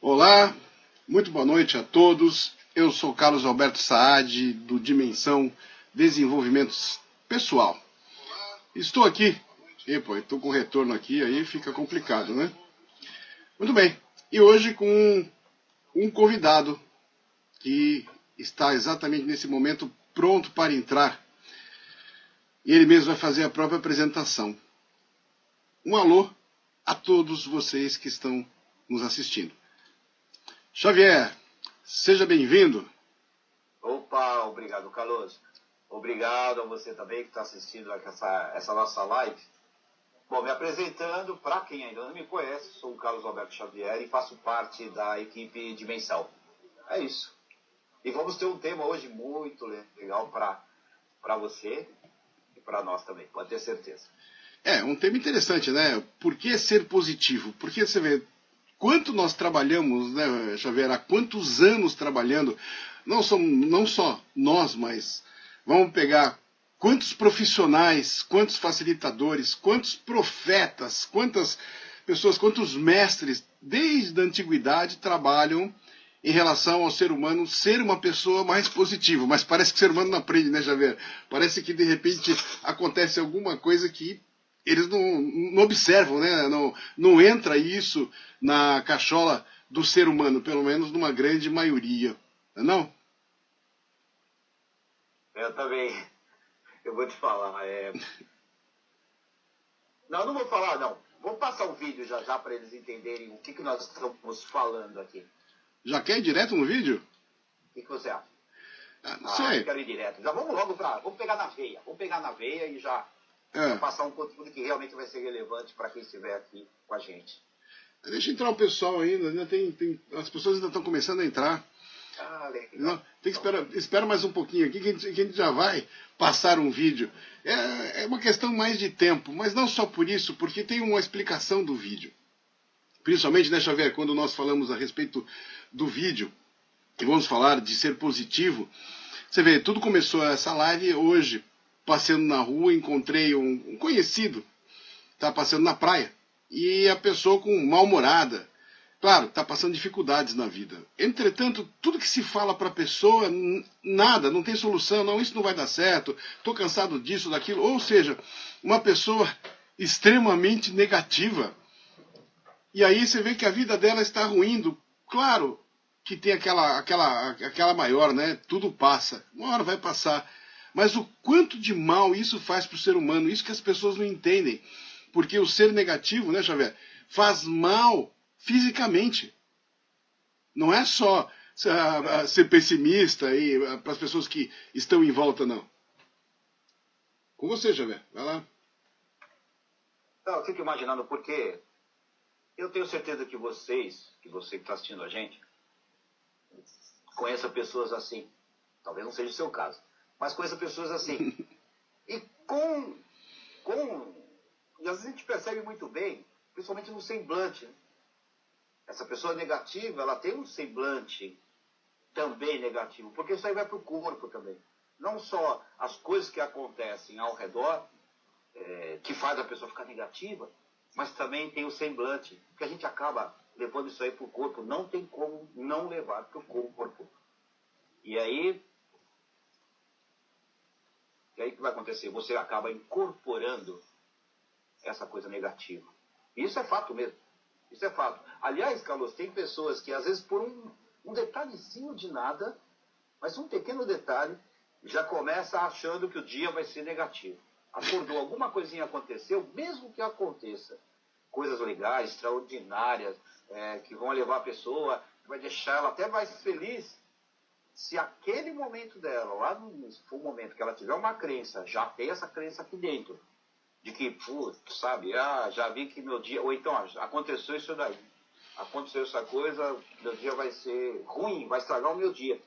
Olá, muito boa noite a todos. Eu sou Carlos Alberto Saad, do Dimensão Desenvolvimento Pessoal. Estou aqui. Estou com retorno aqui, aí fica complicado, né? Muito bem. E hoje com um convidado que está exatamente nesse momento pronto para entrar. E ele mesmo vai fazer a própria apresentação. Um alô a todos vocês que estão nos assistindo. Xavier, seja bem-vindo. Opa, obrigado, Carlos. Obrigado a você também que está assistindo essa nossa live. Bom, me apresentando, para quem ainda não me conhece, sou o Carlos Alberto Xavier e faço parte da equipe Dimensão. É isso. E vamos ter um tema hoje muito legal para você e para nós também, pode ter certeza. É, um tema interessante, né? Por que ser positivo? Porque você vê quanto nós trabalhamos, né, Xavier? Há quantos anos trabalhando? Não só nós, mas vamos pegar quantos profissionais, quantos facilitadores, quantos profetas, quantas pessoas, quantos mestres, desde a antiguidade, trabalham em relação ao ser humano ser uma pessoa mais positiva. Mas parece que o ser humano não aprende, né, Xavier? Parece que, de repente, acontece alguma coisa que eles não observam, né? Não entra isso na cachola do ser humano, pelo menos numa grande maioria. Não? Eu também. Eu vou te falar. Não vou falar, não. Vou passar o vídeo já para eles entenderem o que nós estamos falando aqui. Já quer ir direto no vídeo? O que você acha? Não sei. Eu quero ir direto. Já vamos logo vamos pegar na veia. Vamos pegar na veia e já passar um conteúdo que realmente vai ser relevante para quem estiver aqui com a gente. Deixa entrar o pessoal ainda, né? As pessoas ainda estão começando a entrar. Legal. Não, tem que esperar mais um pouquinho aqui, que a gente já vai passar um vídeo. É uma questão mais de tempo, mas não só por isso, porque tem uma explicação do vídeo. Principalmente, né, Xavier, quando nós falamos a respeito do vídeo, e vamos falar de ser positivo, você vê, tudo começou essa live hoje, passeando na rua, encontrei um conhecido, tá passeando na praia, e a pessoa com mal-humorada, claro, está passando dificuldades na vida. Entretanto, tudo que se fala para a pessoa, nada, não tem solução, não, isso não vai dar certo, estou cansado disso, daquilo. Ou seja, uma pessoa extremamente negativa. E aí você vê que a vida dela está ruindo. Claro que tem aquela maior, né? Tudo passa, uma hora vai passar. Mas o quanto de mal isso faz para o ser humano, isso que as pessoas não entendem. Porque o ser negativo, né, Xavier, faz mal fisicamente. Não é só ser pessimista para as pessoas que estão em volta, não. Com você, Xavier. Vai lá. Não, eu fico imaginando porque eu tenho certeza que você que está assistindo a gente, conheça pessoas assim. Talvez não seja o seu caso, mas conheça pessoas assim. E e às vezes a gente percebe muito bem, principalmente no semblante, né? Essa pessoa negativa, ela tem um semblante também negativo, porque isso aí vai para o corpo também. Não só as coisas que acontecem ao redor, que faz a pessoa ficar negativa, mas também tem o semblante, que a gente acaba levando isso aí para o corpo. Não tem como não levar para o corpo. E aí o que vai acontecer? Você acaba incorporando essa coisa negativa. E isso é fato mesmo. Isso é fato. Aliás, Carlos, tem pessoas que, às vezes, por um detalhezinho de nada, mas um pequeno detalhe, já começa achando que o dia vai ser negativo. Acordou, alguma coisinha aconteceu, mesmo que aconteça coisas legais, extraordinárias, que vão levar a pessoa, vai deixar ela até mais feliz. Se aquele momento dela, lá no início, for o momento que ela tiver uma crença, já tem essa crença aqui dentro, de que, sabe, já vi que meu dia, ou então, aconteceu isso daí, aconteceu essa coisa, meu dia vai ser ruim, vai estragar o meu dia.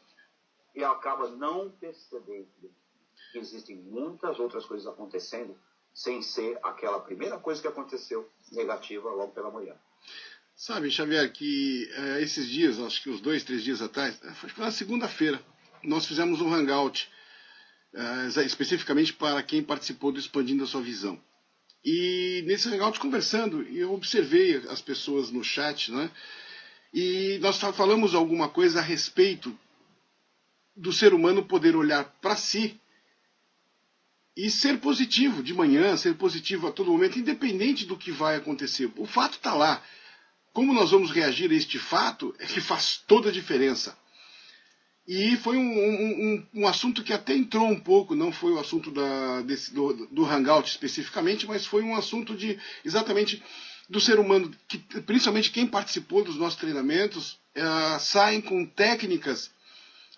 E ela acaba não percebendo que existem muitas outras coisas acontecendo, sem ser aquela primeira coisa que aconteceu negativa logo pela manhã. Sabe, Xavier, que esses dias, acho que uns 2, 3 dias atrás, foi na segunda-feira, nós fizemos um hangout, especificamente para quem participou do Expandindo a Sua Visão. E nesse hangout conversando, eu observei as pessoas no chat, né? E nós falamos alguma coisa a respeito do ser humano poder olhar para si e ser positivo de manhã, ser positivo a todo momento, independente do que vai acontecer. O fato está lá. Como nós vamos reagir a este fato é que faz toda a diferença. E foi um assunto que até entrou um pouco, não foi o assunto do Hangout especificamente, mas foi um assunto exatamente do ser humano, que principalmente quem participou dos nossos treinamentos, saem com técnicas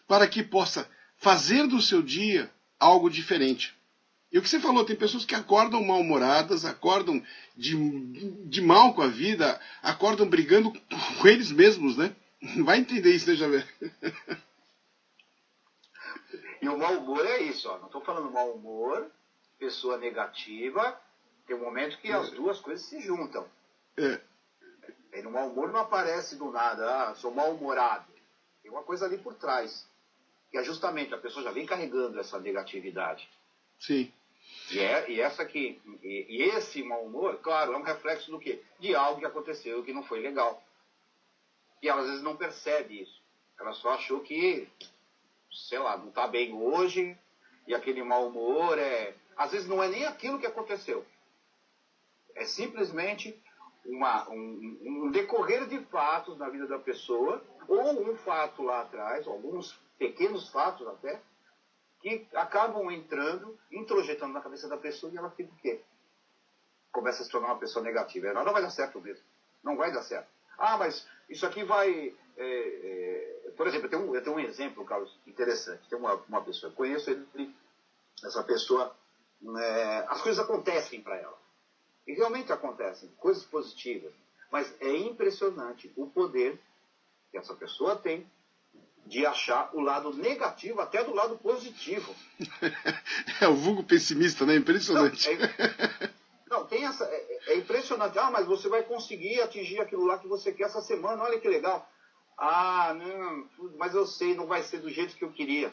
para que possa fazer do seu dia algo diferente. E o que você falou, tem pessoas que acordam mal-humoradas, acordam de mal com a vida, acordam brigando com eles mesmos, né? Vai entender isso, né, Javier? E o mau humor é isso, ó. Não estou falando mau humor, pessoa negativa, tem um momento que as duas coisas se juntam. E no mau humor não aparece do nada, sou mal-humorado. Tem uma coisa ali por trás. Que é justamente, a pessoa já vem carregando essa negatividade. Sim. E esse mau humor, claro, é um reflexo do quê? De algo que aconteceu que não foi legal. E ela às vezes não percebe isso. Ela só achou que, sei lá, não está bem hoje, e aquele mau humor às vezes não é nem aquilo que aconteceu. É simplesmente um decorrer de fatos na vida da pessoa, ou um fato lá atrás, alguns pequenos fatos até, que acabam introjetando na cabeça da pessoa, e ela fica o quê? Começa a se tornar uma pessoa negativa. Ela não vai dar certo mesmo. Não vai dar certo. Mas isso aqui vai... Por exemplo, eu tenho um exemplo, Carlos, interessante. Tem uma pessoa, eu conheço ele, essa pessoa, as coisas acontecem para ela. E realmente acontecem, coisas positivas. Mas é impressionante o poder que essa pessoa tem de achar o lado negativo até do lado positivo. É o vulgo pessimista, né? Impressionante. Não, tem essa... É impressionante. Mas você vai conseguir atingir aquilo lá que você quer essa semana. Olha que legal. Não, mas eu sei, não vai ser do jeito que eu queria.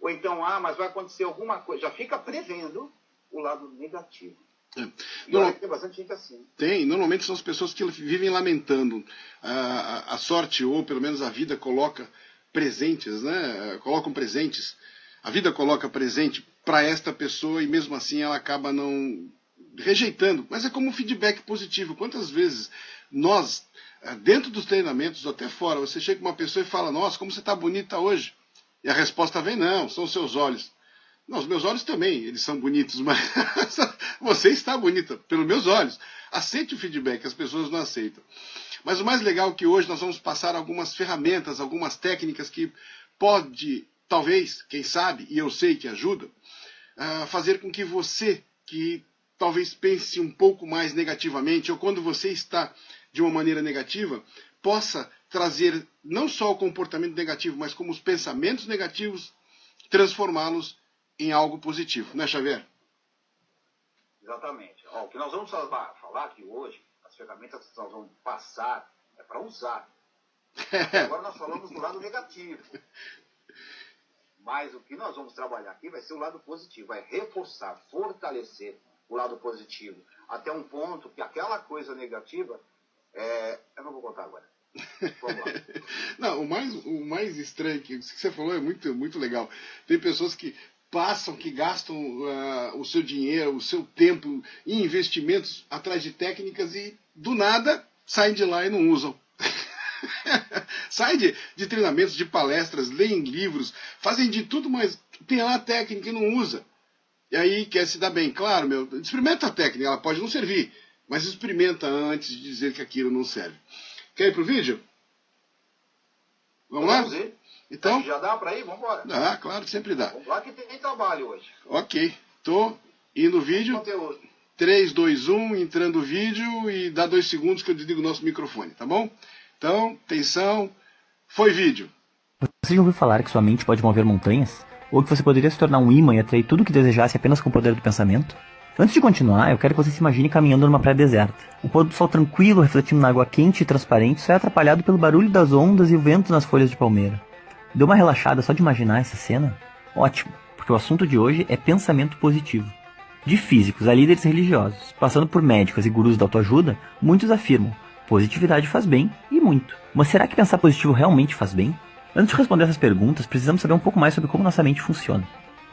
Ou então, mas vai acontecer alguma coisa. Já fica prevendo o lado negativo. E olha que tem bastante gente assim. Tem, normalmente são as pessoas que vivem lamentando. A sorte, ou pelo menos a vida, coloca presentes, né? Colocam presentes. A vida coloca presente para esta pessoa e mesmo assim ela acaba não rejeitando. Mas é como um feedback positivo. Quantas vezes nós, dentro dos treinamentos, até fora, você chega com uma pessoa e fala: nossa, como você está bonita hoje. E a resposta vem: não, são os seus olhos. Não, os meus olhos também, eles são bonitos, mas você está bonita pelos meus olhos. Aceite o feedback, as pessoas não aceitam. Mas o mais legal é que hoje nós vamos passar algumas ferramentas, algumas técnicas que pode, talvez, quem sabe, e eu sei que ajuda, fazer com que você, que talvez pense um pouco mais negativamente, ou quando você está de uma maneira negativa, possa trazer não só o comportamento negativo, mas como os pensamentos negativos, transformá-los em algo positivo, né, Xavier? Exatamente. O que nós vamos falar aqui hoje, as ferramentas que nós vamos passar, é para usar. Agora nós falamos do lado negativo. Mas o que nós vamos trabalhar aqui vai ser o lado positivo, vai reforçar, fortalecer o lado positivo, até um ponto que aquela coisa negativa, eu não vou contar agora. Vamos lá. Não, o mais estranho que você falou é muito, muito legal. Tem pessoas que passam, que gastam o seu dinheiro, o seu tempo em investimentos atrás de técnicas e do nada saem de lá e não usam. Saem de treinamentos, de palestras, leem livros, fazem de tudo, mas tem lá a técnica e não usa. E aí quer se dar bem. Claro, experimenta a técnica, ela pode não servir, mas experimenta antes de dizer que aquilo não serve. Quer ir pro vídeo? Vamos lá? Vamos ir. Então, já dá para ir? Vamos embora. Dá, claro, sempre dá. Vamos lá que tem trabalho hoje. Ok, tô indo no vídeo. Conteúdo. 3, 2, 1, entrando o vídeo e dá 2 segundos que eu desligo o nosso microfone, tá bom? Então, atenção, foi vídeo. Você já ouviu falar que sua mente pode mover montanhas? Ou que você poderia se tornar um imã e atrair tudo o que desejasse apenas com o poder do pensamento? Antes de continuar, eu quero que você se imagine caminhando numa praia deserta. O pôr do sol tranquilo refletindo na água quente e transparente só é atrapalhado pelo barulho das ondas e o vento nas folhas de palmeira. Deu uma relaxada só de imaginar essa cena? Ótimo, porque o assunto de hoje é pensamento positivo. De físicos a líderes religiosos, passando por médicos e gurus da autoajuda, muitos afirmam: Positividade faz bem, e muito. Mas será que pensar positivo realmente faz bem? Antes de responder essas perguntas, precisamos saber um pouco mais sobre como nossa mente funciona.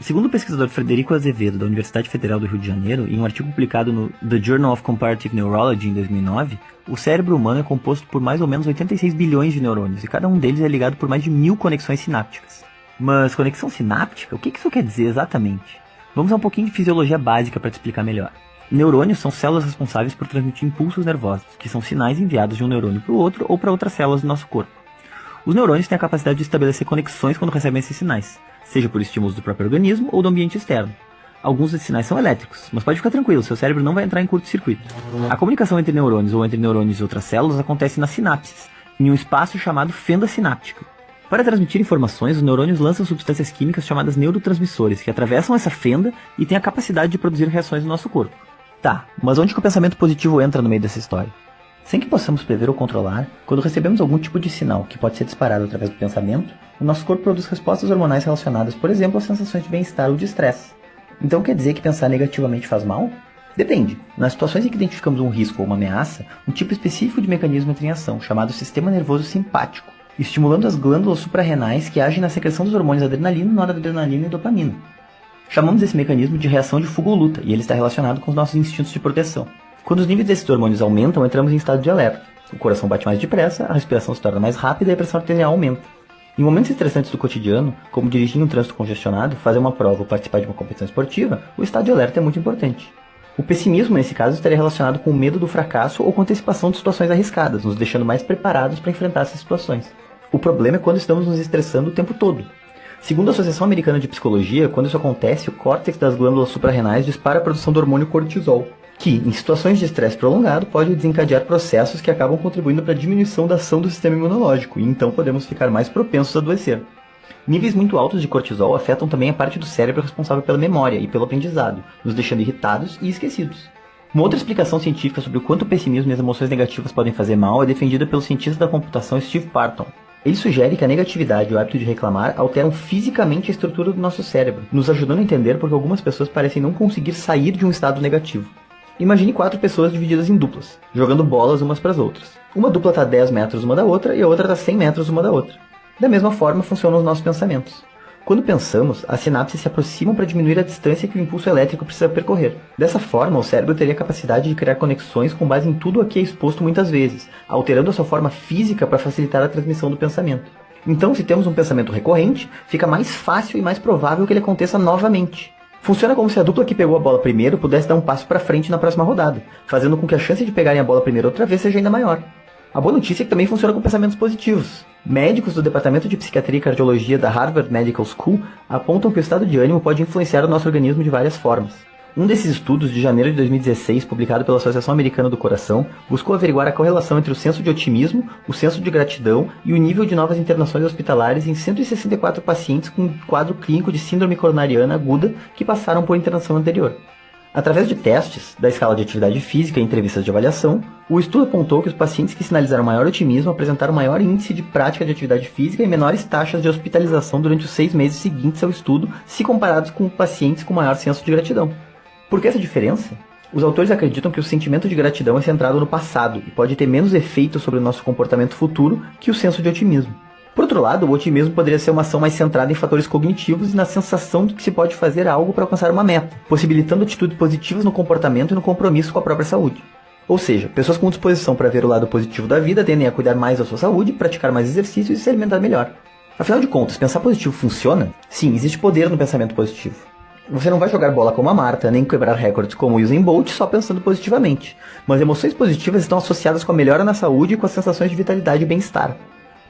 Segundo o pesquisador Frederico Azevedo, da Universidade Federal do Rio de Janeiro, em um artigo publicado no The Journal of Comparative Neurology em 2009, o cérebro humano é composto por mais ou menos 86 bilhões de neurônios, e cada um deles é ligado por mais de 1000 conexões sinápticas. Mas conexão sináptica? O que isso quer dizer exatamente? Vamos a um pouquinho de fisiologia básica para te explicar melhor. Neurônios são células responsáveis por transmitir impulsos nervosos, que são sinais enviados de um neurônio para o outro ou para outras células do nosso corpo. Os neurônios têm a capacidade de estabelecer conexões quando recebem esses sinais, seja por estímulos do próprio organismo ou do ambiente externo. Alguns desses sinais são elétricos, mas pode ficar tranquilo, seu cérebro não vai entrar em curto-circuito. A comunicação entre neurônios ou entre neurônios e outras células acontece nas sinapses, em um espaço chamado fenda sináptica. Para transmitir informações, os neurônios lançam substâncias químicas chamadas neurotransmissores, que atravessam essa fenda e têm a capacidade de produzir reações no nosso corpo. Tá, mas onde que o pensamento positivo entra no meio dessa história? Sem que possamos prever ou controlar, quando recebemos algum tipo de sinal que pode ser disparado através do pensamento, o nosso corpo produz respostas hormonais relacionadas, por exemplo, às sensações de bem-estar ou de estresse. Então quer dizer que pensar negativamente faz mal? Depende. Nas situações em que identificamos um risco ou uma ameaça, um tipo específico de mecanismo entra em ação, chamado sistema nervoso simpático, estimulando as glândulas suprarrenais que agem na secreção dos hormônios adrenalina, noradrenalina e dopamina. Chamamos esse mecanismo de reação de fuga ou luta, e ele está relacionado com os nossos instintos de proteção. Quando os níveis desses hormônios aumentam, entramos em estado de alerta. O coração bate mais depressa, a respiração se torna mais rápida e a pressão arterial aumenta. Em momentos estressantes do cotidiano, como dirigir em um trânsito congestionado, fazer uma prova ou participar de uma competição esportiva, o estado de alerta é muito importante. O pessimismo, nesse caso, estaria relacionado com o medo do fracasso ou com a antecipação de situações arriscadas, nos deixando mais preparados para enfrentar essas situações. O problema é quando estamos nos estressando o tempo todo. Segundo a Associação Americana de Psicologia, quando isso acontece, o córtex das glândulas suprarrenais dispara a produção do hormônio cortisol, que, em situações de estresse prolongado, pode desencadear processos que acabam contribuindo para a diminuição da ação do sistema imunológico, e então podemos ficar mais propensos a adoecer. Níveis muito altos de cortisol afetam também a parte do cérebro responsável pela memória e pelo aprendizado, nos deixando irritados e esquecidos. Uma outra explicação científica sobre o quanto o pessimismo e as emoções negativas podem fazer mal é defendida pelo cientista da computação Steve Parton. Ele sugere que a negatividade e o hábito de reclamar alteram fisicamente a estrutura do nosso cérebro, nos ajudando a entender por que algumas pessoas parecem não conseguir sair de um estado negativo. Imagine 4 pessoas divididas em duplas, jogando bolas umas para as outras. Uma dupla está a 10 metros uma da outra e a outra está a 100 metros uma da outra. Da mesma forma funcionam os nossos pensamentos. Quando pensamos, as sinapses se aproximam para diminuir a distância que o impulso elétrico precisa percorrer. Dessa forma, o cérebro teria a capacidade de criar conexões com base em tudo a que é exposto muitas vezes, alterando a sua forma física para facilitar a transmissão do pensamento. Então, se temos um pensamento recorrente, fica mais fácil e mais provável que ele aconteça novamente. Funciona como se a dupla que pegou a bola primeiro pudesse dar um passo para frente na próxima rodada, fazendo com que a chance de pegarem a bola primeiro outra vez seja ainda maior. A boa notícia é que também funciona com pensamentos positivos. Médicos do Departamento de Psiquiatria e Cardiologia da Harvard Medical School apontam que o estado de ânimo pode influenciar o nosso organismo de várias formas. Um desses estudos, de janeiro de 2016, publicado pela Associação Americana do Coração, buscou averiguar a correlação entre o senso de otimismo, o senso de gratidão e o nível de novas internações hospitalares em 164 pacientes com quadro clínico de síndrome coronariana aguda que passaram por internação anterior. Através de testes, da escala de atividade física e entrevistas de avaliação, o estudo apontou que os pacientes que sinalizaram maior otimismo apresentaram maior índice de prática de atividade física e menores taxas de hospitalização durante os 6 meses seguintes ao estudo, se comparados com pacientes com maior senso de gratidão. Por que essa diferença? Os autores acreditam que o sentimento de gratidão é centrado no passado e pode ter menos efeito sobre o nosso comportamento futuro que o senso de otimismo. Por outro lado, o otimismo poderia ser uma ação mais centrada em fatores cognitivos e na sensação de que se pode fazer algo para alcançar uma meta, possibilitando atitudes positivas no comportamento e no compromisso com a própria saúde. Ou seja, pessoas com disposição para ver o lado positivo da vida tendem a cuidar mais da sua saúde, praticar mais exercícios e se alimentar melhor. Afinal de contas, pensar positivo funciona? Sim, existe poder no pensamento positivo. Você não vai jogar bola como a Marta, nem quebrar recordes como o Usain Bolt só pensando positivamente, mas emoções positivas estão associadas com a melhora na saúde e com as sensações de vitalidade e bem-estar.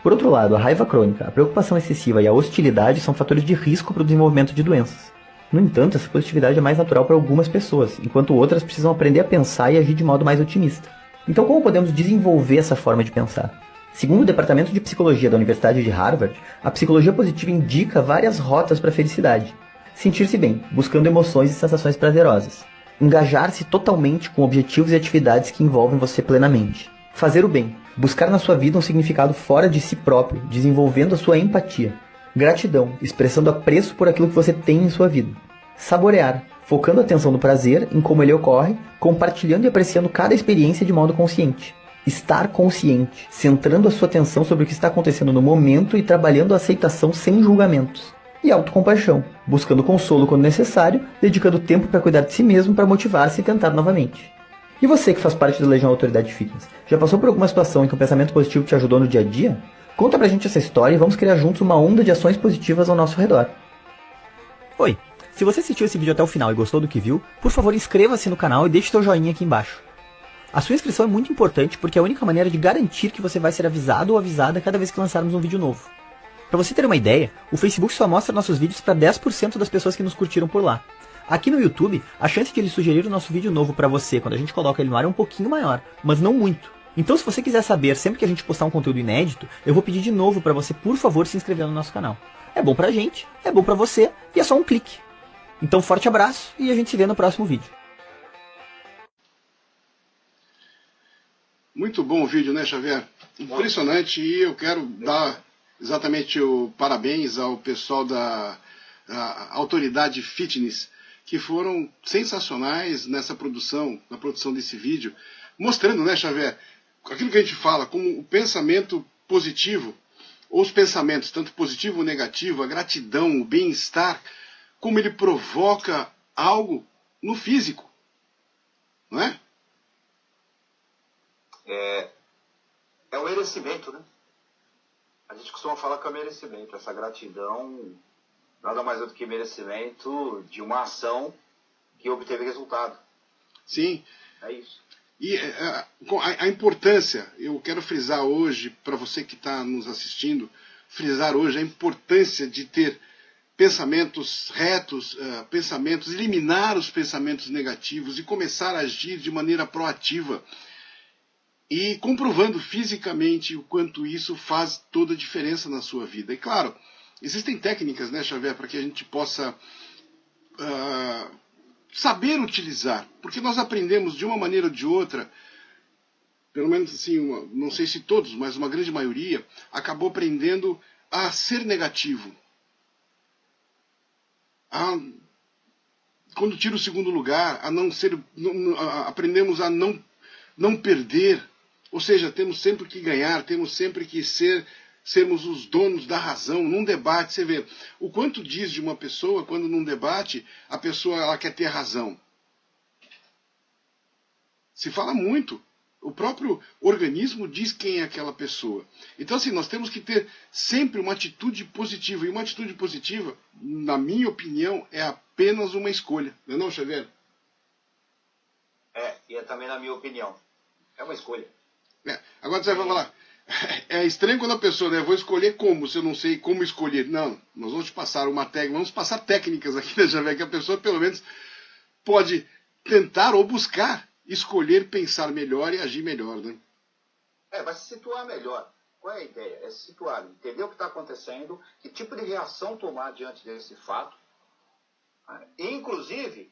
Por outro lado, a raiva crônica, a preocupação excessiva e a hostilidade são fatores de risco para o desenvolvimento de doenças. No entanto, essa positividade é mais natural para algumas pessoas, enquanto outras precisam aprender a pensar e agir de modo mais otimista. Então, como podemos desenvolver essa forma de pensar? Segundo o Departamento de Psicologia da Universidade de Harvard, a psicologia positiva indica várias rotas para a felicidade. Sentir-se bem, buscando emoções e sensações prazerosas. Engajar-se totalmente com objetivos e atividades que envolvem você plenamente. Fazer o bem, buscar na sua vida um significado fora de si próprio, desenvolvendo a sua empatia. Gratidão, expressando apreço por aquilo que você tem em sua vida. Saborear, focando a atenção no prazer, em como ele ocorre, compartilhando e apreciando cada experiência de modo consciente. Estar consciente, centrando a sua atenção sobre o que está acontecendo no momento e trabalhando a aceitação sem julgamentos. E autocompaixão, buscando consolo quando necessário, dedicando tempo para cuidar de si mesmo para motivar-se e tentar novamente. E você que faz parte da Legião Autoridade Fitness, já passou por alguma situação em que um pensamento positivo te ajudou no dia a dia? Conta pra gente essa história e vamos criar juntos uma onda de ações positivas ao nosso redor. Oi, se você assistiu esse vídeo até o final e gostou do que viu, por favor inscreva-se no canal e deixe seu joinha aqui embaixo. A sua inscrição é muito importante porque é a única maneira de garantir que você vai ser avisado ou avisada cada vez que lançarmos um vídeo novo. Para você ter uma ideia, o Facebook só mostra nossos vídeos para 10% das pessoas que nos curtiram por lá. Aqui no YouTube, a chance de ele sugerir o nosso vídeo novo para você quando a gente coloca ele no ar é um pouquinho maior, mas não muito. Então se você quiser saber sempre que a gente postar um conteúdo inédito, eu vou pedir de novo para você, por favor, se inscrever no nosso canal. É bom pra gente, é bom pra você e é só um clique. Então forte abraço e a gente se vê no próximo vídeo. Muito bom o vídeo, né, Xavier? Impressionante, e eu quero dar exatamente o parabéns ao pessoal da Autoridade Fitness, que foram sensacionais nessa produção, na produção desse vídeo, mostrando, né, Xavier, aquilo que a gente fala, como o pensamento positivo, ou os pensamentos, tanto positivo ou negativo, a gratidão, o bem-estar, como ele provoca algo no físico, não é? É o merecimento, né? A gente costuma falar que é o merecimento. Essa gratidão nada mais é do que merecimento de uma ação que obteve resultado. Sim. É isso. E a importância, eu quero frisar hoje, para você que está nos assistindo, frisar hoje a importância de ter pensamentos retos, eliminar os pensamentos negativos e começar a agir de maneira proativa. E comprovando fisicamente o quanto isso faz toda a diferença na sua vida. E claro, existem técnicas, né, Xavier, para que a gente possa saber utilizar. Porque nós aprendemos de uma maneira ou de outra, pelo menos assim, não sei se todos, mas uma grande maioria, acabou aprendendo a ser negativo. Quando tira o segundo lugar, a não ser, aprendemos a não perder. Ou seja, temos sempre que ganhar, temos sempre que sermos os donos da razão. Num debate, você vê o quanto diz de uma pessoa quando num debate a pessoa ela quer ter razão. Se fala muito. O próprio organismo diz quem é aquela pessoa. Então, assim, nós temos que ter sempre uma atitude positiva. E uma atitude positiva, na minha opinião, é apenas uma escolha. Não é não, Xavier? E é também na minha opinião. É uma escolha. Agora você vai falar, é estranho quando a pessoa, né, vou escolher como, se eu não sei como escolher. Não, nós vamos te passar uma técnica, vamos passar técnicas aqui, né, Xavier, que a pessoa pelo menos pode tentar ou buscar escolher, pensar melhor e agir melhor, né? Vai se situar melhor. Qual é a ideia? É se situar, entender o que está acontecendo, que tipo de reação tomar diante desse fato, e inclusive,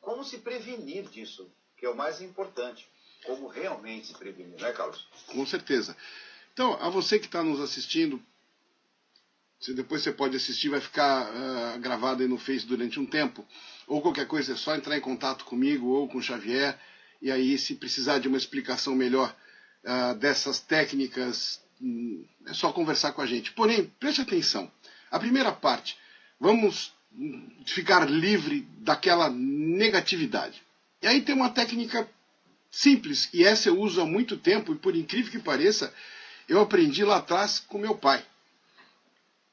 como se prevenir disso, que é o mais importante. Como realmente se prevenir, né, Carlos? Com certeza. Então, a você que está nos assistindo, depois você pode assistir, vai ficar gravado aí no Face durante um tempo, ou qualquer coisa, é só entrar em contato comigo ou com o Xavier, e aí se precisar de uma explicação melhor dessas técnicas, é só conversar com a gente. Porém, preste atenção, a primeira parte, vamos ficar livre daquela negatividade. E aí tem uma técnica simples, e essa eu uso há muito tempo, e por incrível que pareça, eu aprendi lá atrás com meu pai.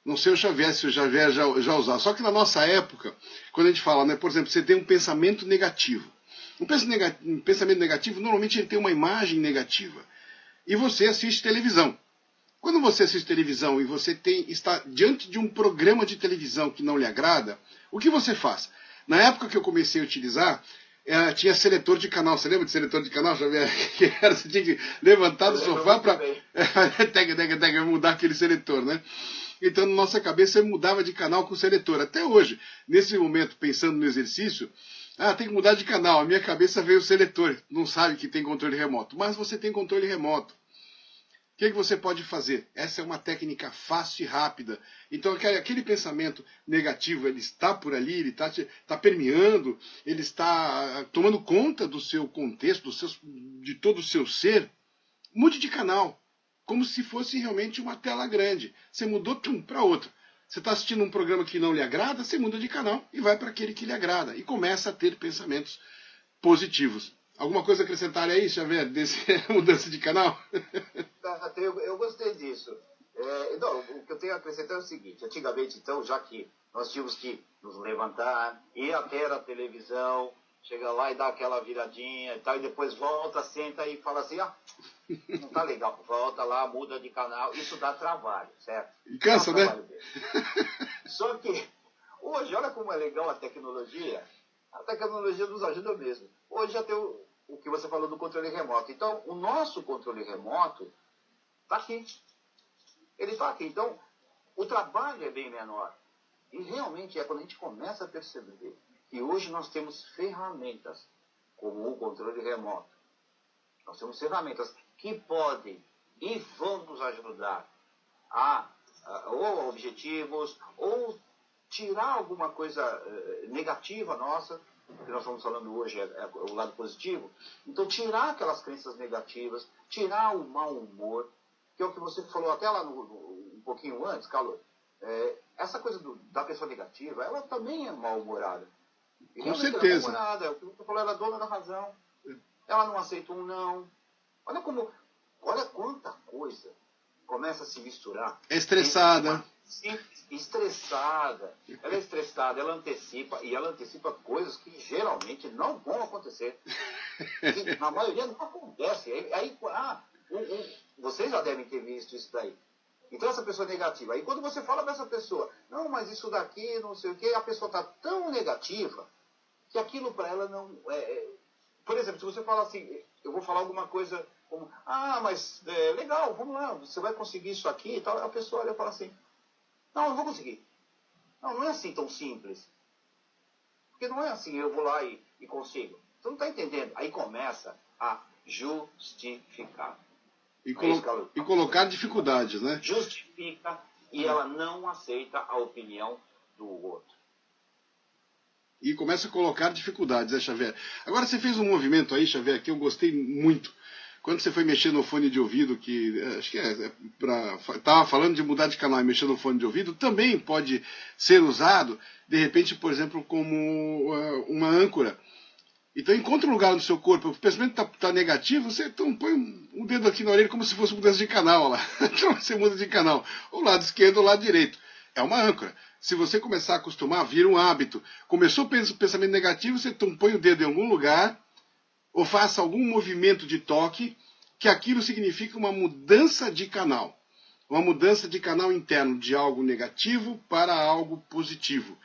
Não sei o Xavier, se o Xavier já usava. Só que na nossa época, quando a gente fala, né, por exemplo, você tem um pensamento negativo. Um pensamento negativo, normalmente ele tem uma imagem negativa. E você assiste televisão. Quando você assiste televisão e você está diante de um programa de televisão que não lhe agrada, o que você faz? Na época que eu comecei a utilizar, tinha seletor de canal. Você lembra de seletor de canal, Xavier? Você tinha que levantar do sofá para mudar aquele seletor, né? Então, na nossa cabeça, eu mudava de canal com o seletor. Até hoje, nesse momento, pensando no exercício, tem que mudar de canal. A minha cabeça veio o seletor. Não sabe que tem controle remoto. Mas você tem controle remoto. O que você pode fazer? Essa é uma técnica fácil e rápida. Então, aquele pensamento negativo, ele está por ali, ele está permeando, ele está tomando conta do seu contexto, de todo o seu ser. mude de canal, como se fosse realmente uma tela grande. Você mudou para outra. Você está assistindo um programa que não lhe agrada, você muda de canal e vai para aquele que lhe agrada. E começa a ter pensamentos positivos. Alguma coisa a acrescentar aí, Xavier, dessa mudança de canal? Eu gostei disso. Não, o que eu tenho a acrescentar é o seguinte. Antigamente, então, já que nós tínhamos que nos levantar, ir até a televisão, chegar lá e dar aquela viradinha e tal, e depois volta, senta e fala assim, não tá legal, volta lá, muda de canal, isso dá trabalho, certo? E cansa, né? Só que hoje, olha como é legal a tecnologia nos ajuda mesmo. Hoje já tem o que você falou do controle remoto. Então, o nosso controle remoto está aqui. Ele está aqui. Então, o trabalho é bem menor. E realmente é quando a gente começa a perceber que hoje nós temos ferramentas, como o controle remoto. Nós temos ferramentas que podem e vão nos ajudar ou objetivos, ou tirar alguma coisa negativa nossa, o que nós estamos falando hoje é o lado positivo. Então, tirar aquelas crenças negativas, tirar o mau humor, que é o que você falou até lá um pouquinho antes, Carlos. Essa coisa da pessoa negativa, ela também é mal-humorada. Com certeza. Ela é mal-humorada, o que você falou, ela é dona da razão. Ela não aceita um não. Olha quanta coisa começa a se misturar. É estressada. Estressada. Ela é estressada, ela antecipa coisas que geralmente não vão acontecer. Que, na maioria não acontece. Vocês já devem ter visto isso daí. Então essa pessoa é negativa. Aí quando você fala para essa pessoa, não, mas isso daqui, não sei o quê, a pessoa está tão negativa que aquilo para ela não Por exemplo, se você fala assim, eu vou falar alguma coisa como, mas legal, vamos lá, você vai conseguir isso aqui e tal. A pessoa olha e fala assim, não, não vou conseguir. Não é assim tão simples. Porque não é assim, eu vou lá e consigo. Você não está entendendo. Aí começa a justificar. E colocar dificuldades, né? Justifica e ela não aceita a opinião do outro. E começa a colocar dificuldades, né, Xavier? Agora você fez um movimento aí, Xavier, que eu gostei muito. Quando você foi mexer no fone de ouvido, que acho que estava falando de mudar de canal e mexer no fone de ouvido, também pode ser usado, de repente, por exemplo, como uma âncora. Então encontra um lugar no seu corpo, o pensamento está negativo, você então põe um dedo aqui na orelha como se fosse mudança de canal. Lá. Então você muda de canal, o lado esquerdo ou o lado direito. É uma âncora. Se você começar a acostumar, vira um hábito. Começou o pensamento negativo, você então põe o dedo em algum lugar, ou faça algum movimento de toque, que aquilo significa uma mudança de canal. Uma mudança de canal interno, de algo negativo para algo positivo.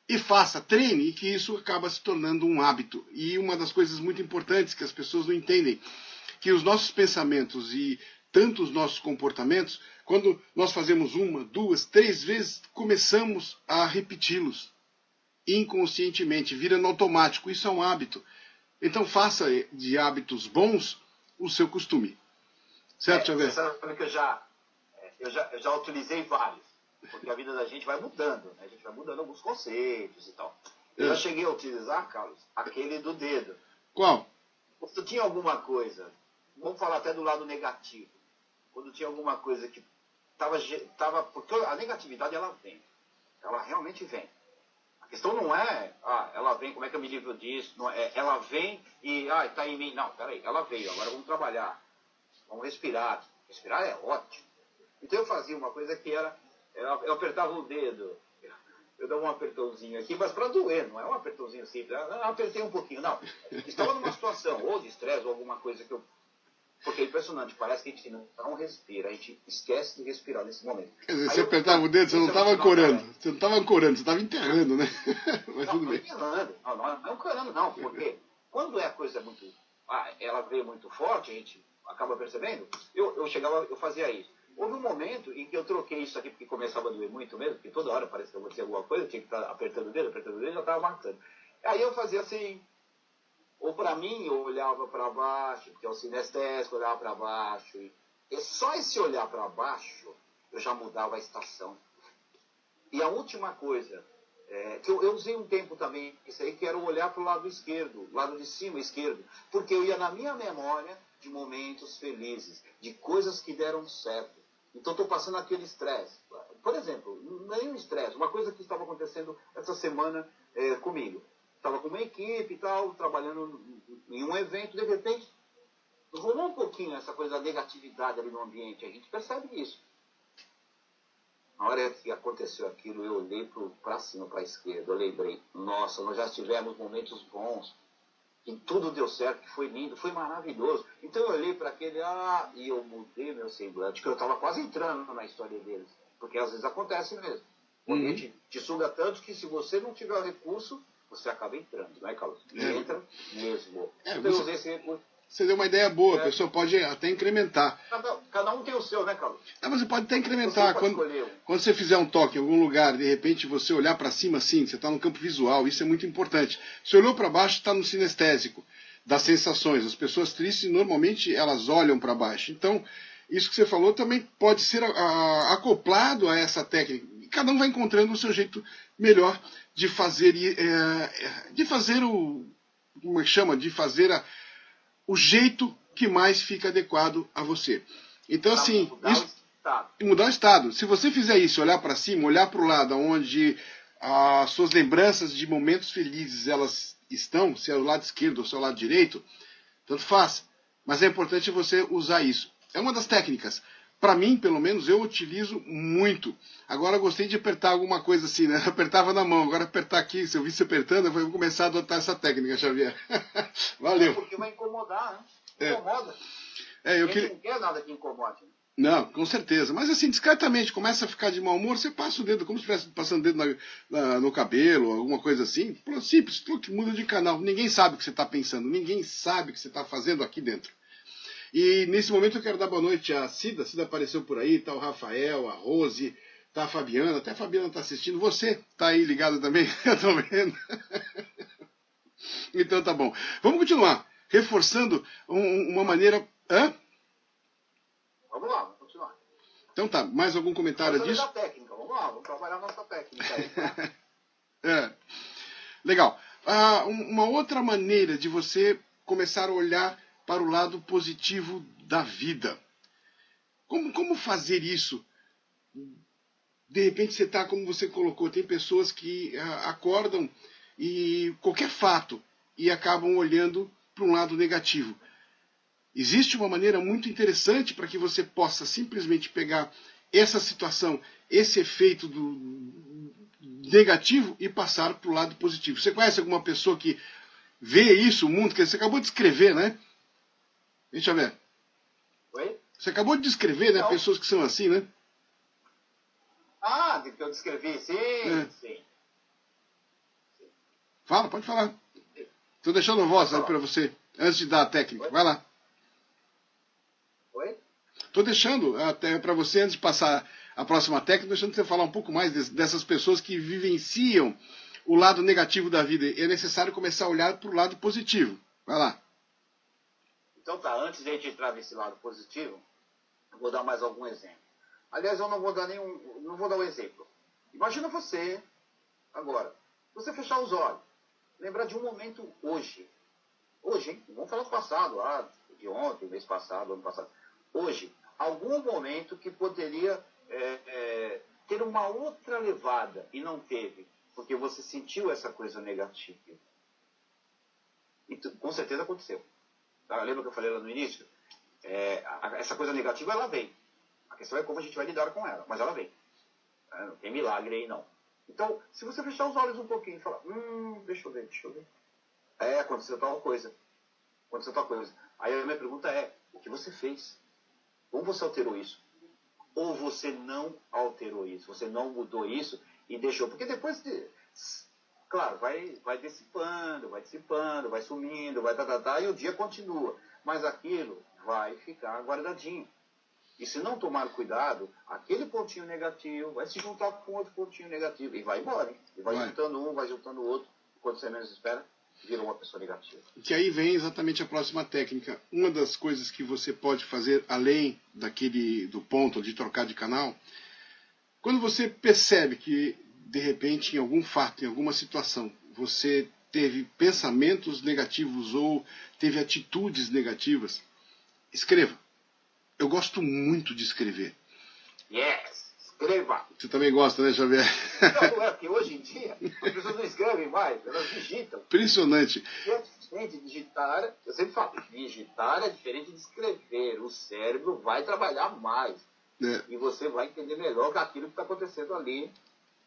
E faça, treine, e que isso acaba se tornando um hábito. E uma das coisas muito importantes que as pessoas não entendem, que os nossos pensamentos e tanto os nossos comportamentos, quando nós fazemos 1, 2, 3 vezes, começamos a repeti-los inconscientemente, vira no automático. Isso é um hábito. Então faça de hábitos bons o seu costume. Certo, Xavier? Você sabe que eu já utilizei vários. Porque a vida da gente vai mudando, né? A gente vai mudando alguns conceitos e tal. Eu já cheguei a utilizar, Carlos, aquele do dedo. Qual? Quando tinha alguma coisa, vamos falar até do lado negativo. Quando tinha alguma coisa que estava porque a negatividade, ela vem. Ela realmente vem. A questão não é, ela vem, como é que eu me livro disso? Não é, ela vem e, está em mim. Não, peraí, ela veio, agora vamos trabalhar. Vamos respirar. Respirar é ótimo. Então eu fazia uma coisa que era, eu apertava o dedo, eu dava um apertãozinho aqui, mas para doer, não é um apertãozinho simples, eu apertei um pouquinho, não. Estava numa situação, ou de estresse, ou alguma coisa que eu... Porque é impressionante, parece que a gente não respira, a gente esquece de respirar nesse momento. Quer dizer, você apertava o dedo, você não estava ancorando, você estava enterrando, né? Mas tudo bem. Não é ancorando, não, porque quando é a coisa muito... ela veio muito forte, a gente acaba percebendo, eu fazia isso. Houve um momento em que eu troquei isso aqui, porque começava a doer muito mesmo, porque toda hora parece que eu vou dizer alguma coisa, eu tinha que estar apertando o dedo, já estava marcando. Aí eu fazia assim, ou para mim, eu olhava para baixo, porque é o sinestésico, olhava para baixo, e só esse olhar para baixo, eu já mudava a estação. E a última coisa, que eu usei um tempo também, isso aí, que era o olhar para o lado esquerdo, lado de cima esquerdo, porque eu ia na minha memória de momentos felizes, de coisas que deram certo. Então estou passando aquele estresse. Por exemplo, nenhum estresse, uma coisa que estava acontecendo essa semana comigo. Estava com uma equipe e tal, trabalhando em um evento, de repente, rolou um pouquinho essa coisa da negatividade ali no ambiente, a gente percebe isso. Na hora que aconteceu aquilo, eu olhei para cima, para a esquerda, eu lembrei, nossa, nós já tivemos momentos bons, que tudo deu certo, que foi lindo, foi maravilhoso. Então eu olhei para aquele, e eu mudei meu semblante, que eu estava quase entrando na história deles, porque às vezes acontece mesmo. O ambiente te suga tanto que se você não tiver o recurso, você acaba entrando, não é, Carlos? E entra mesmo. Então eu usei esse recurso. Você deu uma ideia boa, a pessoa pode até incrementar. Cada um tem o seu, né, Carlos? Mas você pode até incrementar. Quando você fizer um toque em algum lugar, de repente você olhar para cima assim, você está no campo visual, isso é muito importante. Se olhou para baixo, está no sinestésico, das sensações. As pessoas tristes, normalmente, elas olham para baixo. Então, isso que você falou também pode ser acoplado a essa técnica. E cada um vai encontrando o seu jeito melhor de fazer, como é que chama? De fazer o jeito que mais fica adequado a você. Então, assim, mudar o estado. Se você fizer isso, olhar para cima, olhar para o lado onde as suas lembranças de momentos felizes elas estão, se é o lado esquerdo ou se é o lado direito, tanto faz. Mas é importante você usar isso. É uma das técnicas. Para mim, pelo menos, eu utilizo muito. Agora eu gostei de apertar alguma coisa assim, né? Apertava na mão, agora apertar aqui, se eu visse apertando, eu vou começar a adotar essa técnica, Xavier. Valeu. Porque vai incomodar, né? Incomoda. Eu não quer nada que incomode. Não, com certeza. Mas assim, discretamente, começa a ficar de mau humor, você passa o dedo, como se estivesse passando o dedo no cabelo, alguma coisa assim. Simples, muda de canal. Ninguém sabe o que você está pensando, ninguém sabe o que você está fazendo aqui dentro. E nesse momento eu quero dar boa noite à Cida. A Cida apareceu por aí, tá o Rafael, a Rose, tá a Fabiana, até a Fabiana tá assistindo. Você tá aí ligado também? Eu tô vendo. Então tá bom. Vamos continuar, reforçando uma maneira... Vamos lá, vamos continuar. Então tá, mais algum comentário disso? Técnica. Vamos lá, vamos trabalhar a nossa técnica aí. Tá? Legal. Uma outra maneira de você começar a olhar para o lado positivo da vida. Como fazer isso? De repente você está, como você colocou, tem pessoas que acordam e qualquer fato e acabam olhando para um lado negativo. Existe uma maneira muito interessante para que você possa simplesmente pegar essa situação, esse efeito do negativo e passar para o lado positivo. Você conhece alguma pessoa que vê isso, o mundo, que você acabou de escrever, né? Deixa eu ver. Oi? Você acabou de descrever, né? Pessoas que são assim, né? Que eu descrevi, sim, sim. Fala, pode falar. Estou deixando a voz para você, antes de dar a técnica. Oi? Vai lá. Oi? Estou deixando até para você, antes de passar a próxima técnica, deixando você falar um pouco mais dessas pessoas que vivenciam o lado negativo da vida. É necessário começar a olhar para o lado positivo. Vai lá. Então tá, antes de a gente entrar nesse lado positivo, eu vou dar mais algum exemplo. Aliás, eu não vou dar um exemplo. Imagina você, agora, você fechar os olhos, lembrar de um momento hoje. Hoje, hein? Vamos falar do passado, de ontem, mês passado, ano passado. Hoje, algum momento que poderia ter uma outra levada e não teve, porque você sentiu essa coisa negativa. E com certeza aconteceu. Lembra que eu falei lá no início? Essa coisa negativa, ela vem. A questão é como a gente vai lidar com ela, mas ela vem. Não tem milagre aí, não. Então, se você fechar os olhos um pouquinho e falar, deixa eu ver. Aconteceu tal coisa. Aí a minha pergunta é, o que você fez? Ou você alterou isso? Ou você não alterou isso? Você não mudou isso e deixou? Porque depois... Claro, vai dissipando, vai sumindo, e o dia continua. Mas aquilo vai ficar guardadinho. E se não tomar cuidado, aquele pontinho negativo vai se juntar com outro pontinho negativo. E vai embora, hein? E vai juntando um, vai juntando o outro. Quando você menos espera, vira uma pessoa negativa. Que aí vem exatamente a próxima técnica. Uma das coisas que você pode fazer, além do ponto de trocar de canal, quando você percebe que de repente, em algum fato, em alguma situação, você teve pensamentos negativos ou teve atitudes negativas, Escreva. Eu gosto muito de escrever. Yes, escreva. Você também gosta, né, Xavier? Não é, porque hoje em dia as pessoas não escrevem mais, elas digitam. Impressionante. E é diferente de digitar, eu sempre falo, digitar é diferente de escrever. O cérebro vai trabalhar mais. E você vai entender melhor aquilo que está acontecendo ali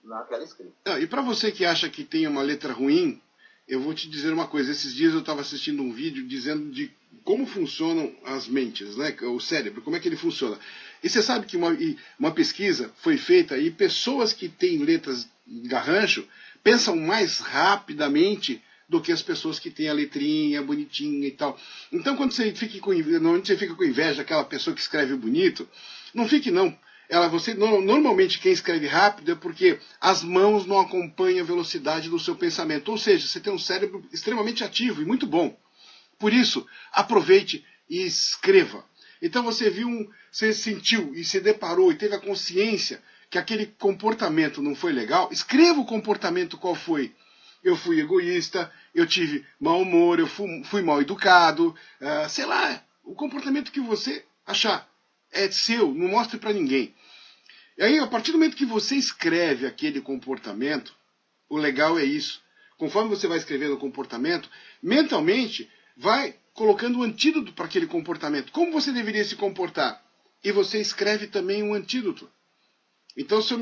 naquela escrita. E para você que acha que tem uma letra ruim, eu vou te dizer uma coisa. Esses dias eu estava assistindo um vídeo dizendo de como funcionam as mentes, né? O cérebro, como é que ele funciona. E você sabe que uma pesquisa foi feita e pessoas que têm letras garrancho pensam mais rapidamente do que as pessoas que têm a letrinha bonitinha e tal. Então, quando você fica com inveja daquela pessoa que escreve bonito, não fique não. Normalmente quem escreve rápido é porque as mãos não acompanham a velocidade do seu pensamento. Ou seja, você tem um cérebro extremamente ativo e muito bom. Por isso, aproveite e escreva. Então você sentiu e se deparou e teve a consciência que aquele comportamento não foi legal. Escreva o comportamento qual foi. Eu fui egoísta, eu tive mau humor, eu fui mal educado, sei lá, o comportamento que você achar. É seu, não mostre para ninguém. E aí, a partir do momento que você escreve aquele comportamento, o legal é isso. Conforme você vai escrevendo o comportamento, mentalmente vai colocando um antídoto para aquele comportamento. Como você deveria se comportar? E você escreve também um antídoto. Então, se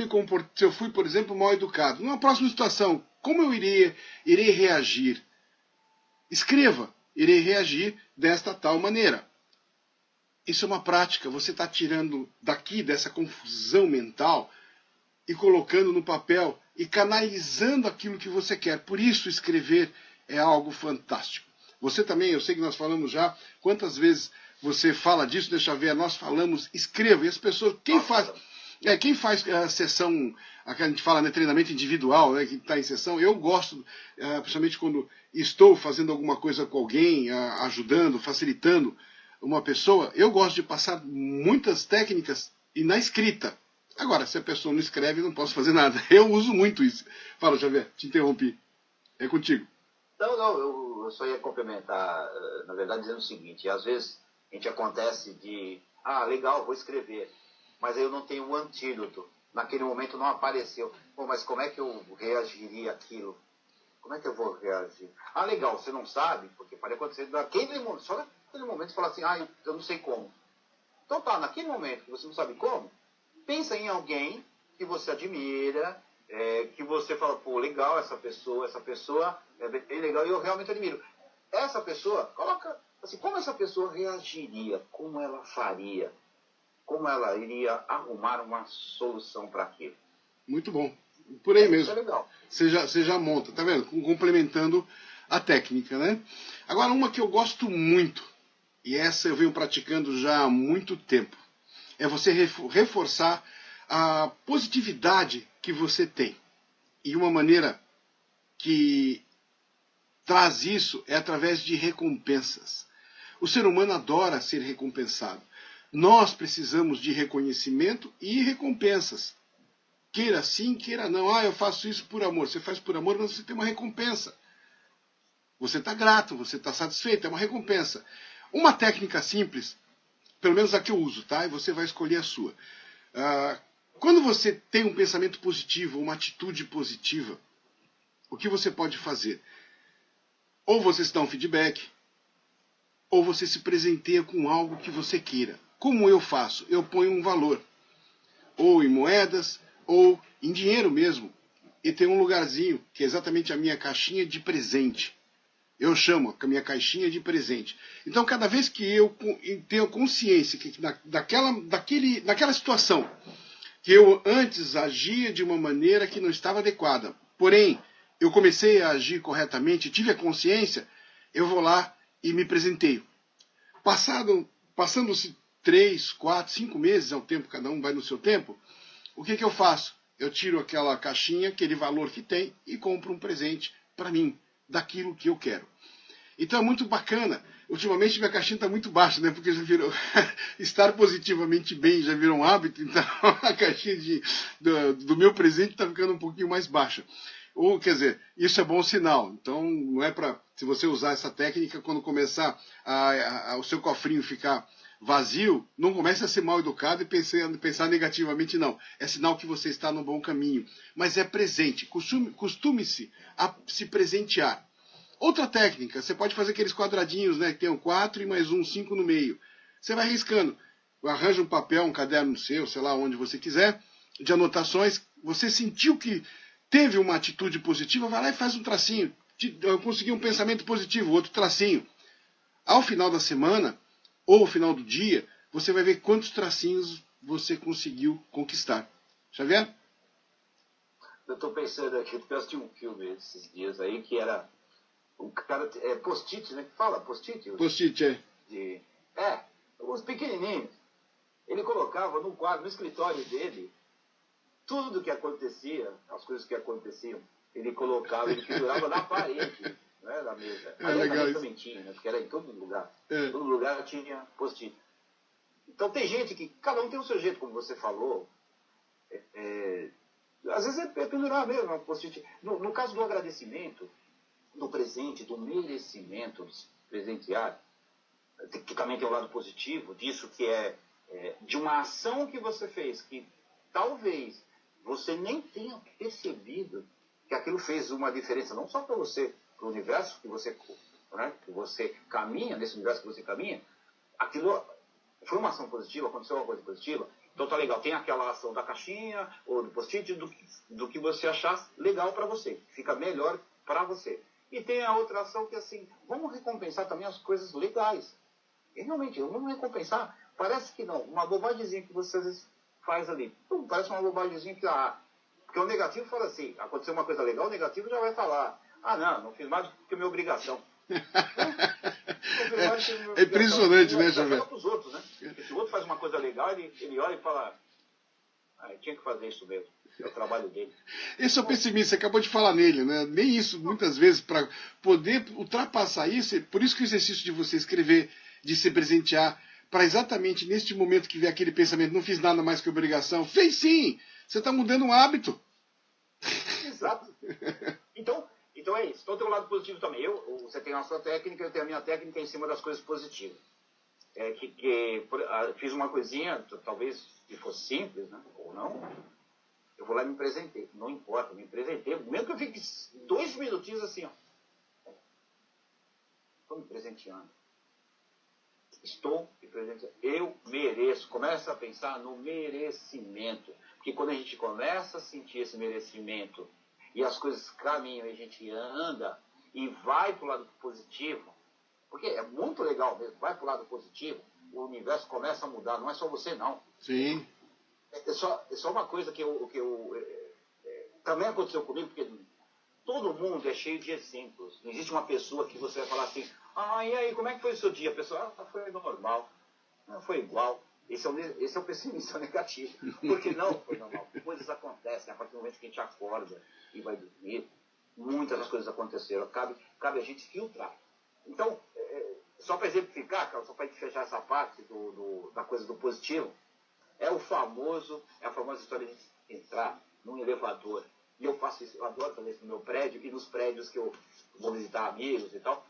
eu fui, por exemplo, mal educado, numa próxima situação, como eu irei reagir? Escreva, irei reagir desta tal maneira. Isso é uma prática, você está tirando daqui dessa confusão mental e colocando no papel e canalizando aquilo que você quer. Por isso, escrever é algo fantástico. Você também, eu sei que nós falamos já, quantas vezes você fala disso, deixa eu ver, nós falamos, escreva. E as pessoas, quem faz a sessão, a que a gente fala, né, treinamento individual, né, que está em sessão, eu gosto, principalmente quando estou fazendo alguma coisa com alguém, ajudando, facilitando uma pessoa, eu gosto de passar muitas técnicas e na escrita. Agora, se a pessoa não escreve, eu não posso fazer nada. Eu uso muito isso. Fala, Xavier, te interrompi. É contigo. Não, eu só ia complementar, na verdade, dizendo o seguinte, às vezes a gente acontece de, legal, vou escrever, mas aí eu não tenho um antídoto. Naquele momento não apareceu. Mas como é que eu reagiria àquilo? Como é que eu vou reagir? Legal, você não sabe, porque pode acontecer só naquele momento você fala assim, eu não sei como. Então naquele momento que você não sabe como, pensa em alguém que você admira, que você fala, pô, legal essa pessoa é bem legal e eu realmente admiro. Essa pessoa, coloca assim, como essa pessoa reagiria, como ela faria, como ela iria arrumar uma solução para aquilo. Muito bom. Por aí mesmo. Isso é legal. Você já monta, tá vendo? Complementando a técnica, né? Agora, uma que eu gosto muito, e essa eu venho praticando já há muito tempo, é você reforçar a positividade que você tem. E uma maneira que traz isso é através de recompensas. O ser humano adora ser recompensado. Nós precisamos de reconhecimento e recompensas. Queira sim, queira não. Eu faço isso por amor. Você faz por amor, mas você tem uma recompensa. Você está grato, você está satisfeito, é uma recompensa. Uma técnica simples, pelo menos a que eu uso, tá? E você vai escolher a sua. Quando você tem um pensamento positivo, uma atitude positiva, o que você pode fazer? Ou você se dá um feedback, ou você se presenteia com algo que você queira. Como eu faço? Eu ponho um valor, ou em moedas, ou em dinheiro mesmo. E tem um lugarzinho, que é exatamente a minha caixinha de presente. Eu chamo a minha caixinha de presente. Então, cada vez que eu tenho consciência que naquela situação, que eu antes agia de uma maneira que não estava adequada, porém, eu comecei a agir corretamente, tive a consciência, eu vou lá e me presenteio. Passando-se 3, 4, 5 meses, é o tempo, cada um vai no seu tempo, o que eu faço? Eu tiro aquela caixinha, aquele valor que tem, e compro um presente para mim, daquilo que eu quero. Então é muito bacana. Ultimamente minha caixinha está muito baixa, né? Porque já virou estar positivamente bem já virou um hábito, então a caixinha do meu presente está ficando um pouquinho mais baixa. Ou, quer dizer, isso é bom sinal. Então não é para, se você usar essa técnica, quando começar o seu cofrinho ficar vazio, não comece a ser mal educado e pensar negativamente, não. É sinal que você está no bom caminho. Mas é presente. Costume-se a se presentear. Outra técnica, você pode fazer aqueles quadradinhos, né? Que tem um 4 e mais um 5 no meio. Você vai riscando. Arranja um papel, um caderno seu, sei lá, onde você quiser, de anotações. Você sentiu que teve uma atitude positiva, vai lá e faz um tracinho. Conseguiu um pensamento positivo, outro tracinho. Ao final da semana, ou ao final do dia, você vai ver quantos tracinhos você conseguiu conquistar. Xavier? Eu estou pensando aqui, porque eu assisti um filme esses dias aí, que era um cara, post-it, né? Que fala post-it? Post-it, os pequenininhos. Ele colocava no quadro, no escritório dele, tudo que acontecia, as coisas que aconteciam, ele colocava, ele pendurava na parede, né, da mesa. Aliás, na mesa também tinha, né, porque era em todo lugar. Todo lugar tinha post-it. Então tem gente que, cada um tem o seu jeito, como você falou. Às vezes é pendurar mesmo, post-it. No caso do agradecimento, do presente, do merecimento, de se presentear, que também tem um lado positivo disso, que é de uma ação que você fez, que talvez você nem tenha percebido que aquilo fez uma diferença, não só para você, para o universo que você caminha, nesse universo que você caminha, aquilo foi uma ação positiva, aconteceu uma coisa positiva, então tá legal, tem aquela ação da caixinha ou do post-it do que você achar legal para você, fica melhor para você. E tem a outra ação que assim, vamos recompensar também as coisas legais. E realmente, vamos recompensar, parece que não, uma bobagemzinha que você às vezes faz ali, parece uma bobagemzinha que, porque o negativo fala assim, aconteceu uma coisa legal, o negativo já vai falar, não fiz mais do que minha obrigação. É impressionante, né, Xavier? Para os outros, né? Porque se o outro faz uma coisa legal, ele olha e fala, eu tinha que fazer isso mesmo. É o trabalho dele. Esse é o pessimista, você acabou de falar nele, né? Nem isso, muitas vezes, para poder ultrapassar isso, por isso que o exercício de você escrever, de se presentear, para exatamente neste momento que vem aquele pensamento, não fiz nada mais que obrigação, fez sim! Você está mudando um hábito. Exato. Então é isso. Então tem um lado positivo também. Você tem a sua técnica, eu tenho a minha técnica em cima das coisas positivas. Fiz uma coisinha, talvez que fosse simples, né? Ou não. Eu vou lá e me presentei. Não importa, me presentei. Mesmo que eu fique 2 minutinhos assim, ó. Estou me presenteando. Estou me presenteando. Eu mereço. Começa a pensar no merecimento. Porque quando a gente começa a sentir esse merecimento e as coisas caminham e a gente anda e vai para o lado positivo, porque é muito legal mesmo, vai para o lado positivo, o universo começa a mudar. Não é só você, não. Sim. É só uma coisa que também aconteceu comigo, porque todo mundo é cheio de exemplos. Não existe uma pessoa que você vai falar assim, e aí, como é que foi o seu dia? A pessoa, foi normal, não foi igual. Esse é o pessimista negativo. Porque não foi normal. Coisas acontecem a partir do momento que a gente acorda e vai dormir. Muitas das coisas aconteceram. Cabe a gente filtrar. Então, só para exemplificar, só para fechar essa parte da coisa do positivo, é a famosa história de entrar num elevador. E eu faço isso, eu adoro fazer isso no meu prédio e nos prédios que eu vou visitar amigos e tal.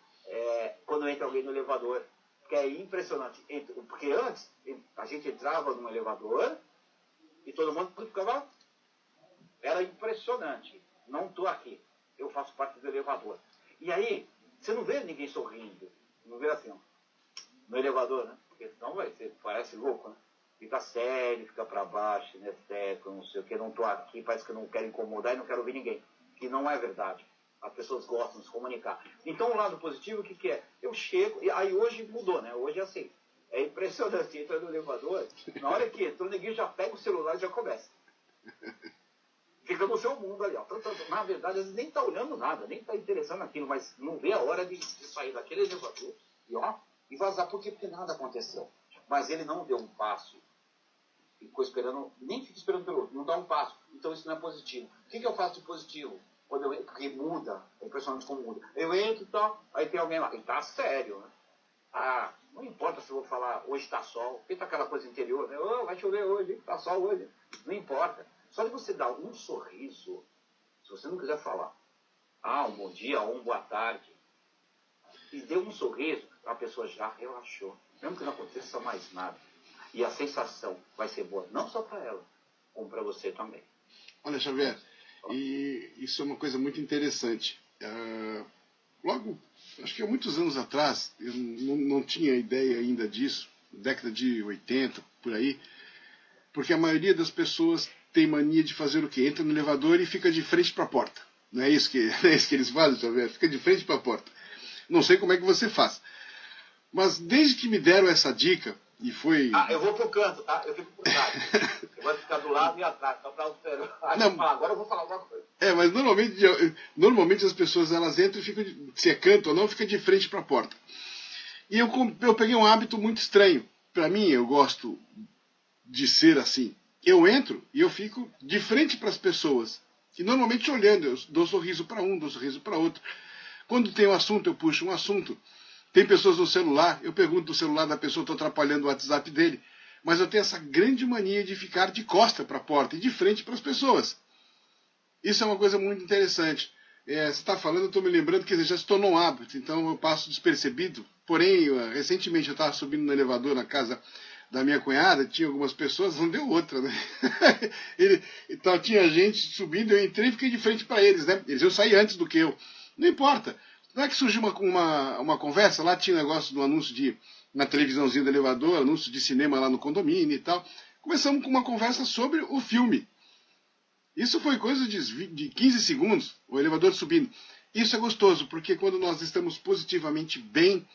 Quando entra alguém no elevador, que é impressionante. Porque antes, a gente entrava num elevador e todo mundo ficava... Era impressionante. Não estou aqui. Eu faço parte do elevador. E aí, você não vê ninguém sorrindo. Não vê assim, ó, no elevador, né? Porque senão parece louco, né? Fica sério, fica para baixo, né? Não sei o que, não estou aqui, parece que eu não quero incomodar e não quero ouvir ninguém. Que não é verdade. As pessoas gostam de se comunicar. Então, o lado positivo, o que é? Eu chego, e aí hoje mudou, né? Hoje é assim. É impressionante, entra no elevador, na hora que entrou, ninguém já pega o celular e já começa. Fica no seu mundo ali, ó. Na verdade, às vezes nem está olhando nada, nem está interessando naquilo, mas não vê a hora de sair daquele elevador e vazar. Por quê? Porque nada aconteceu. Mas ele não deu um passo. Ficou esperando, nem fica esperando pelo outro, não dá um passo. Então isso não é positivo. O que eu faço de positivo? Quando eu entro, porque muda, é impressionante como muda. Eu entro e tal, aí tem alguém lá, e tá sério, né? Não importa se eu vou falar hoje está sol, porque tá aquela coisa interior, né? Vai chover hoje, tá sol hoje. Não importa. Só de você dar um sorriso, se você não quiser falar, um bom dia ou um boa tarde, e deu um sorriso, a pessoa já relaxou. mesmo que não aconteça mais nada. E a sensação vai ser boa, não só para ela, como para você também. Olha, Xavier, e isso é uma coisa muito interessante. Logo, acho que há muitos anos atrás, eu não tinha ideia ainda disso, década de 80, por aí, porque a maioria das pessoas tem mania de fazer o quê? Entra no elevador e fica de frente para a porta. Não é isso que, não é isso que eles fazem, Xavier? Fica de frente para a porta. Não sei como é que você faz. Mas desde que me deram essa dica, e foi... eu vou pro canto, tá? Eu fico por trás. Eu vou ficar do lado e atrás, só para esperar. Não, agora eu vou falar alguma coisa. Mas normalmente as pessoas elas entram e ficam, se é canto ou não, fica de frente para a porta. E eu peguei um hábito muito estranho. Para mim, eu gosto de ser assim. Eu entro e eu fico de frente para as pessoas. E normalmente olhando, eu dou sorriso para um, dou sorriso para outro. Quando tem um assunto, eu puxo um assunto. Tem pessoas no celular, eu pergunto do celular da pessoa, estou atrapalhando o WhatsApp dele. Mas eu tenho essa grande mania de ficar de costa para a porta e de frente para as pessoas. Isso é uma coisa muito interessante. Você está falando, eu estou me lembrando que já se tornou um hábito, então eu passo despercebido. Porém, recentemente eu estava subindo no elevador na casa da minha cunhada, tinha algumas pessoas, não deu outra, né? Então tinha gente subindo, eu entrei e fiquei de frente para eles, né? Eles iam sair antes do que eu. Não importa. Não é que surgiu uma conversa, lá tinha um negócio do anúncio na televisãozinha do elevador, anúncio de cinema lá no condomínio e tal. Começamos com uma conversa sobre o filme. Isso foi coisa de 15 segundos, o elevador subindo. Isso é gostoso, porque quando nós estamos positivamente bem,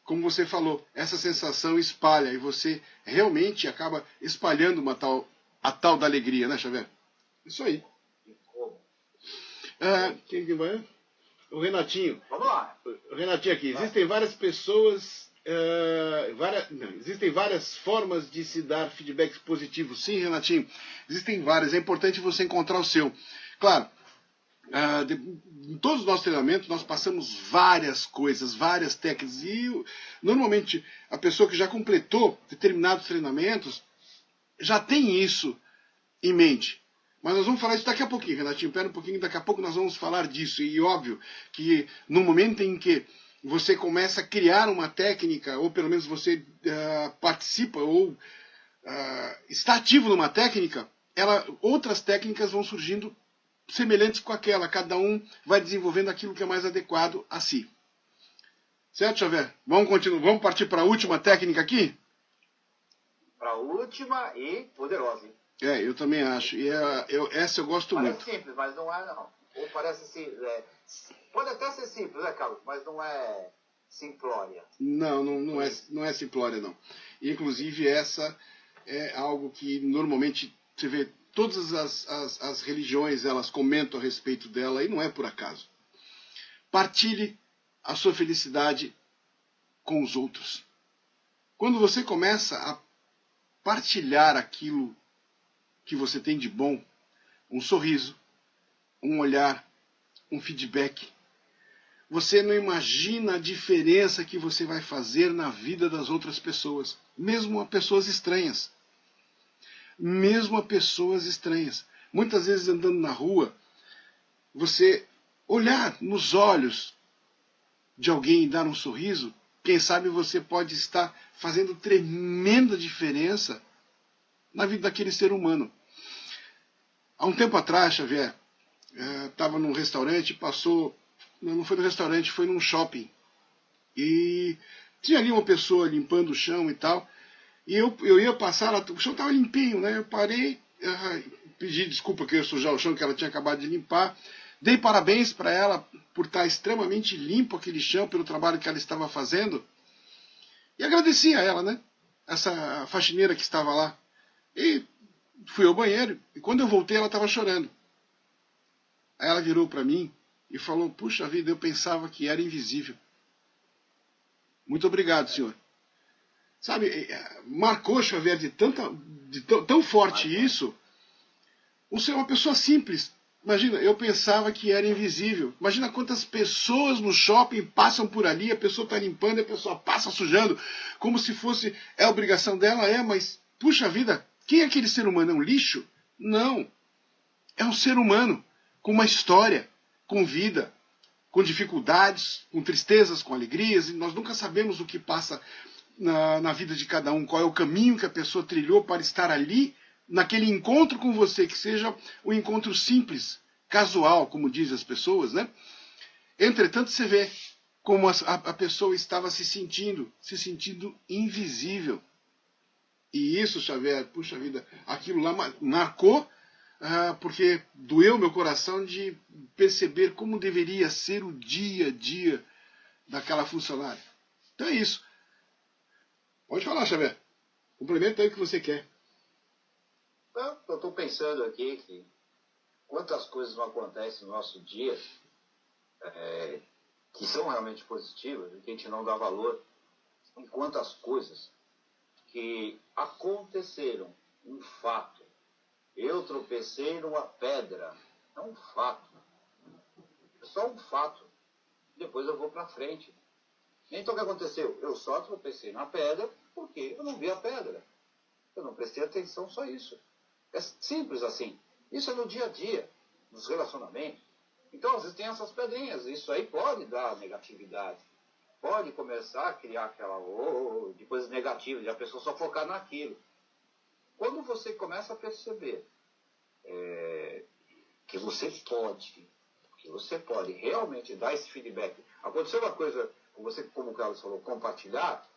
como você falou, essa sensação espalha e você realmente acaba espalhando a tal da alegria, né, Xavier? Isso aí. Quem vai? O Renatinho. Vamos lá. O Renatinho aqui. Existem várias pessoas, existem várias formas de se dar feedbacks positivos. Sim, Renatinho, existem várias. É importante você encontrar o seu. Claro, em todos os nossos treinamentos nós passamos várias coisas, várias técnicas. E normalmente a pessoa que já completou determinados treinamentos já tem isso em mente. Mas nós vamos falar isso daqui a pouquinho, Renatinho. Espera um pouquinho, daqui a pouco nós vamos falar disso. E óbvio que no momento em que você começa a criar uma técnica, ou pelo menos você participa ou está ativo numa técnica, outras técnicas vão surgindo semelhantes com aquela. Cada um vai desenvolvendo aquilo que é mais adequado a si. Certo, Xavier? Vamos partir para a última técnica aqui? Para a última e poderosa, hein? Eu também acho. E essa eu gosto muito. Parece simples, mas não é, não. Ou parece pode até ser simples, né, Carlos? Mas não é simplória. Não é simplória, não. Inclusive, essa é algo que normalmente você vê, todas as religiões, elas comentam a respeito dela, e não é por acaso. Partilhe a sua felicidade com os outros. Quando você começa a partilhar aquilo que você tem de bom, um sorriso, um olhar, um feedback, você não imagina a diferença que você vai fazer na vida das outras pessoas, mesmo a pessoas estranhas. Mesmo a pessoas estranhas. Muitas vezes andando na rua, você olhar nos olhos de alguém e dar um sorriso, quem sabe você pode estar fazendo tremenda diferença na vida daquele ser humano. Há um tempo atrás, Xavier, estava num restaurante, não foi no restaurante, foi num shopping. E tinha ali uma pessoa limpando o chão e tal. E eu ia passar, o chão estava limpinho, né? Eu parei, pedi desculpa que eu ia sujar o chão que ela tinha acabado de limpar. Dei parabéns para ela por estar extremamente limpo aquele chão, pelo trabalho que ela estava fazendo. E agradeci a ela, né? Essa faxineira que estava lá. E fui ao banheiro, e quando eu voltei ela estava chorando. Aí ela virou para mim e falou: puxa vida, eu pensava que era invisível. Muito obrigado, senhor. Sabe, marcou, Xavier, tão forte isso. Você é uma pessoa simples. Imagina, eu pensava que era invisível. Imagina quantas pessoas no shopping passam por ali, a pessoa está limpando, a pessoa passa sujando, como se fosse, é a obrigação dela, mas, puxa vida, quem é aquele ser humano? É um lixo? Não. É um ser humano com uma história, com vida, com dificuldades, com tristezas, com alegrias, e nós nunca sabemos o que passa na vida de cada um, qual é o caminho que a pessoa trilhou para estar ali, naquele encontro com você, que seja um encontro simples, casual, como dizem as pessoas, né? Entretanto, você vê como a pessoa estava se sentindo invisível. E isso, Xavier, puxa vida, aquilo lá marcou, porque doeu meu coração de perceber como deveria ser o dia a dia daquela funcionária. Então é isso. Pode falar, Xavier. Complementa aí o que você quer. Eu estou pensando aqui que quantas coisas não acontecem no nosso dia que são realmente positivas e que a gente não dá valor, e quantas coisas que aconteceram, um fato. Eu tropecei numa pedra, é um fato. É só um fato. Depois eu vou para frente. Então o que aconteceu? Eu só tropecei na pedra porque eu não vi a pedra. Eu não prestei atenção, só isso. É simples assim. Isso é no dia a dia, nos relacionamentos. Então, às vezes tem essas pedrinhas. Isso aí pode dar negatividade. Pode começar a criar aquela de coisas negativas, de a pessoa só focar naquilo. Quando você começa a perceber que você pode realmente dar esse feedback. Aconteceu uma coisa, você, como o Carlos falou, compartilhar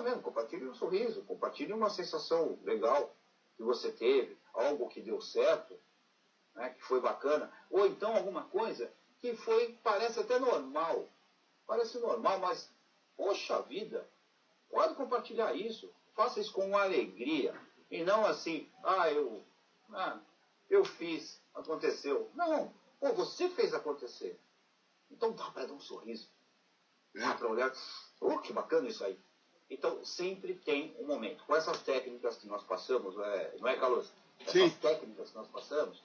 mesmo, compartilhe um sorriso, compartilhe uma sensação legal que você teve, algo que deu certo, né, que foi bacana, ou então alguma coisa que parece até normal. Parece normal, mas, poxa vida, pode compartilhar isso. Faça isso com alegria. E não assim, eu fiz, aconteceu. Não, você fez acontecer. Então dá para dar um sorriso. Dá para olhar, que bacana isso aí. Então sempre tem um momento. Com essas técnicas que nós passamos, não é, Carlos? Essas técnicas que nós passamos,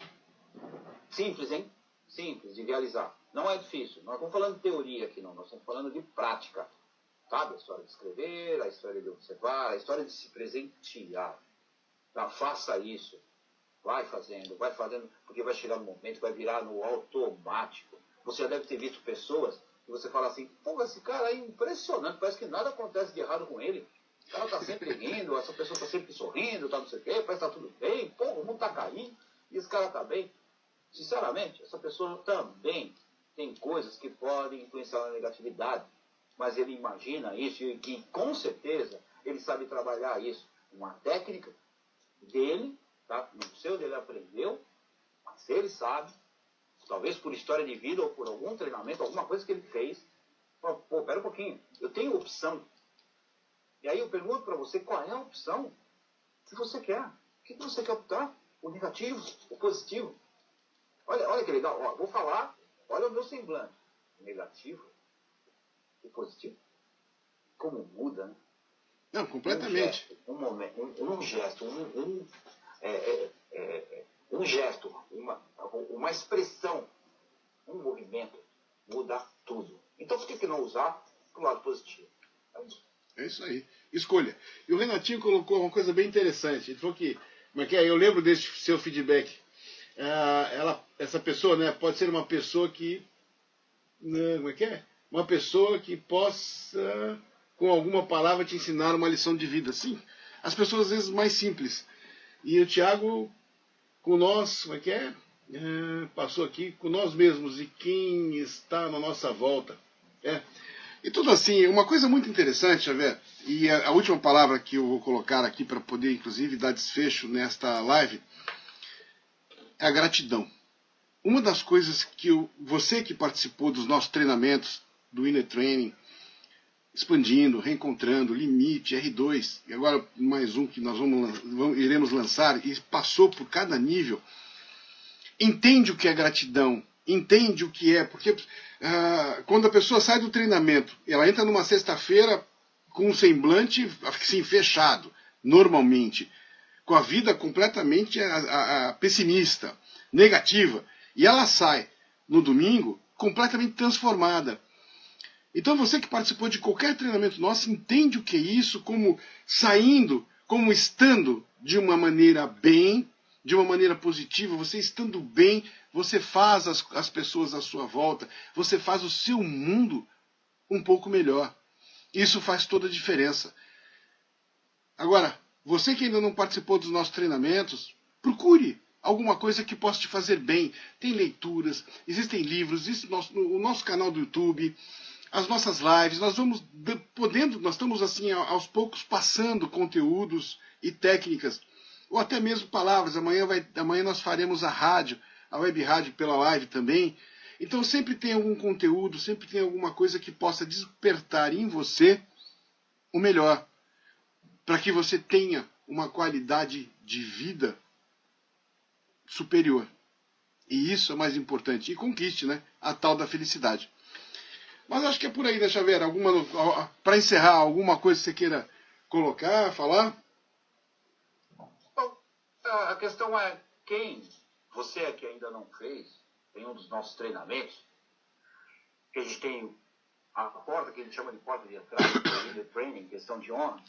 simples, hein? Simples de realizar. Não é difícil. Nós estamos falando de teoria aqui, não. Nós estamos falando de prática. Sabe? A história de escrever, a história de observar, a história de se presentear. Tá? Faça isso. Vai fazendo, porque vai chegar no momento, vai virar no automático. Você já deve ter visto pessoas que você fala assim, pô, esse cara é impressionante, parece que nada acontece de errado com ele. O cara está sempre rindo, essa pessoa está sempre sorrindo, tá não sei o quê, parece que está tudo bem, pô, o mundo está caindo, e esse cara está bem. Sinceramente, essa pessoa também tem coisas que podem influenciar na negatividade, mas ele imagina isso e que, com certeza, ele sabe trabalhar isso. Uma técnica dele, tá? Não sei onde ele aprendeu, mas ele sabe, talvez por história de vida ou por algum treinamento, alguma coisa que ele fez. Pô, pera um pouquinho, eu tenho opção. E aí eu pergunto para você, qual é a opção que você quer? O que você quer optar? O negativo, o positivo? Olha que legal, vou falar, olha o meu semblante. O negativo, o positivo. Como muda, né? Não, completamente. Um gesto, uma expressão, um movimento, muda tudo. Então, por que não usar para o lado positivo? É isso aí. Escolha. E o Renatinho colocou uma coisa bem interessante. Ele falou que, eu lembro desse seu feedback. Essa pessoa, né, pode ser uma pessoa que, uma pessoa que possa, com alguma palavra, te ensinar uma lição de vida. Sim, as pessoas às vezes mais simples. E o Tiago, com nós, passou aqui com nós mesmos e quem está na nossa volta. E tudo assim, uma coisa muito interessante, Xavier, e a última palavra que eu vou colocar aqui para poder, inclusive, dar desfecho nesta live, é a gratidão. Uma das coisas que você que participou dos nossos treinamentos, do Inner Training, expandindo, reencontrando, limite, R2, e agora mais um que nós iremos lançar, e passou por cada nível, entende o que é gratidão, entende o que é, porque quando a pessoa sai do treinamento, ela entra numa sexta-feira com um semblante assim, fechado, normalmente, com a vida completamente pessimista, negativa, e ela sai no domingo completamente transformada. Então você que participou de qualquer treinamento nosso entende o que é isso, como saindo, como estando de uma maneira bem, de uma maneira positiva, você estando bem, você faz as pessoas à sua volta, você faz o seu mundo um pouco melhor. Isso faz toda a diferença. Agora, você que ainda não participou dos nossos treinamentos, procure alguma coisa que possa te fazer bem. Tem leituras, existem livros, existe o nosso canal do YouTube, as nossas lives, nós estamos assim aos poucos passando conteúdos e técnicas, ou até mesmo palavras. Amanhã nós faremos a rádio, a web rádio pela live também. Então sempre tem algum conteúdo, sempre tem alguma coisa que possa despertar em você o melhor, para que você tenha uma qualidade de vida superior. E isso é o mais importante. E conquiste, né, a tal da felicidade. Mas acho que é por aí, né, Xavier? Para encerrar, alguma coisa que você queira colocar, falar? Bom, a questão é você que ainda não fez, tem um dos nossos treinamentos, que a gente tem a porta, que a gente chama de porta de entrada, que é training, questão de honra.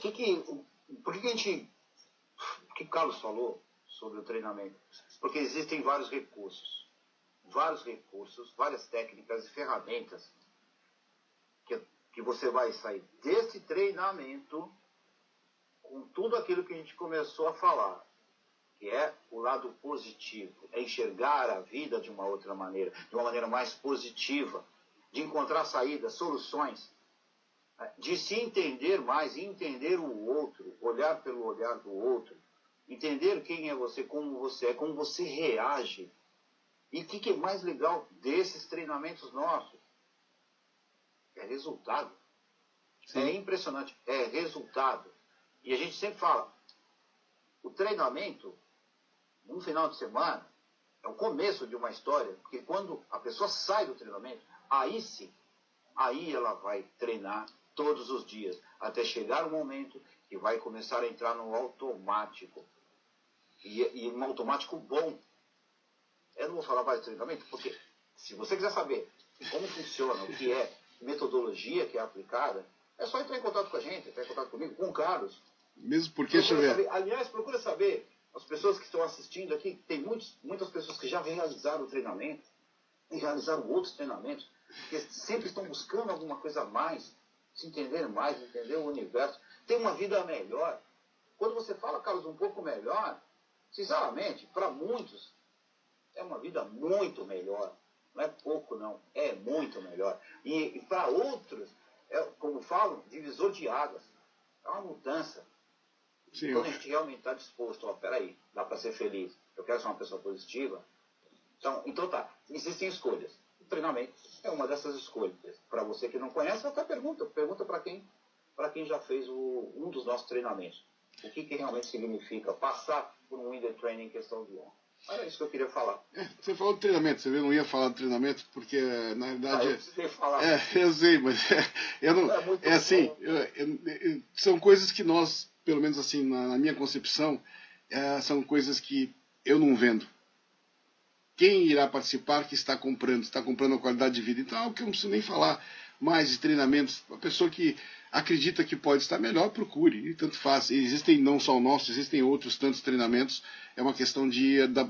Por que o Carlos falou sobre o treinamento? Porque existem vários recursos, várias técnicas e ferramentas que você vai sair desse treinamento com tudo aquilo que a gente começou a falar, que é o lado positivo, é enxergar a vida de uma outra maneira, de uma maneira mais positiva, de encontrar saídas, soluções, de se entender mais, entender o outro, olhar pelo olhar do outro, entender quem é você, como você reage. E o que é mais legal desses treinamentos nossos? É resultado. Sim. É impressionante, é resultado. E a gente sempre fala, o treinamento, no final de semana, é o começo de uma história, porque quando a pessoa sai do treinamento, aí sim, aí ela vai treinar todos os dias, até chegar o momento que vai começar a entrar no automático. E um automático bom. Eu não vou falar mais de treinamento, porque se você quiser saber como funciona, o que é, metodologia que é aplicada, é só entrar em contato com a gente, entrar em contato comigo, com o Carlos. Mesmo porque, aliás, procura saber, as pessoas que estão assistindo aqui, tem muitas pessoas que já realizaram o treinamento, e realizaram outros treinamentos, que sempre estão buscando alguma coisa a mais, se entender mais, entender o universo, ter uma vida melhor. Quando você fala, Carlos, um pouco melhor, sinceramente, para muitos, é uma vida muito melhor. Não é pouco, não. É muito melhor. E para outros, como falam, divisor de águas. É uma mudança. Sim, quando a gente realmente está disposto, peraí, dá para ser feliz, eu quero ser uma pessoa positiva. Então tá, existem escolhas. O treinamento é uma dessas escolhas. Para você que não conhece, até pergunta para quem já fez um dos nossos treinamentos. O que realmente significa passar por um Window Training em questão de honra. Era isso que eu queria falar. Você falou de treinamento, você viu? Eu não ia falar de treinamento, porque na verdade... eu precisei falar. Eu sei, mas eu não... É assim, são coisas que nós, pelo menos assim, na minha concepção, são coisas que eu não vendo. Quem irá participar que está comprando a qualidade de vida. Então é algo que eu não preciso nem falar mais de treinamentos. A pessoa que acredita que pode estar melhor, procure, e tanto faz. Existem não só o nosso, existem outros tantos treinamentos. É uma questão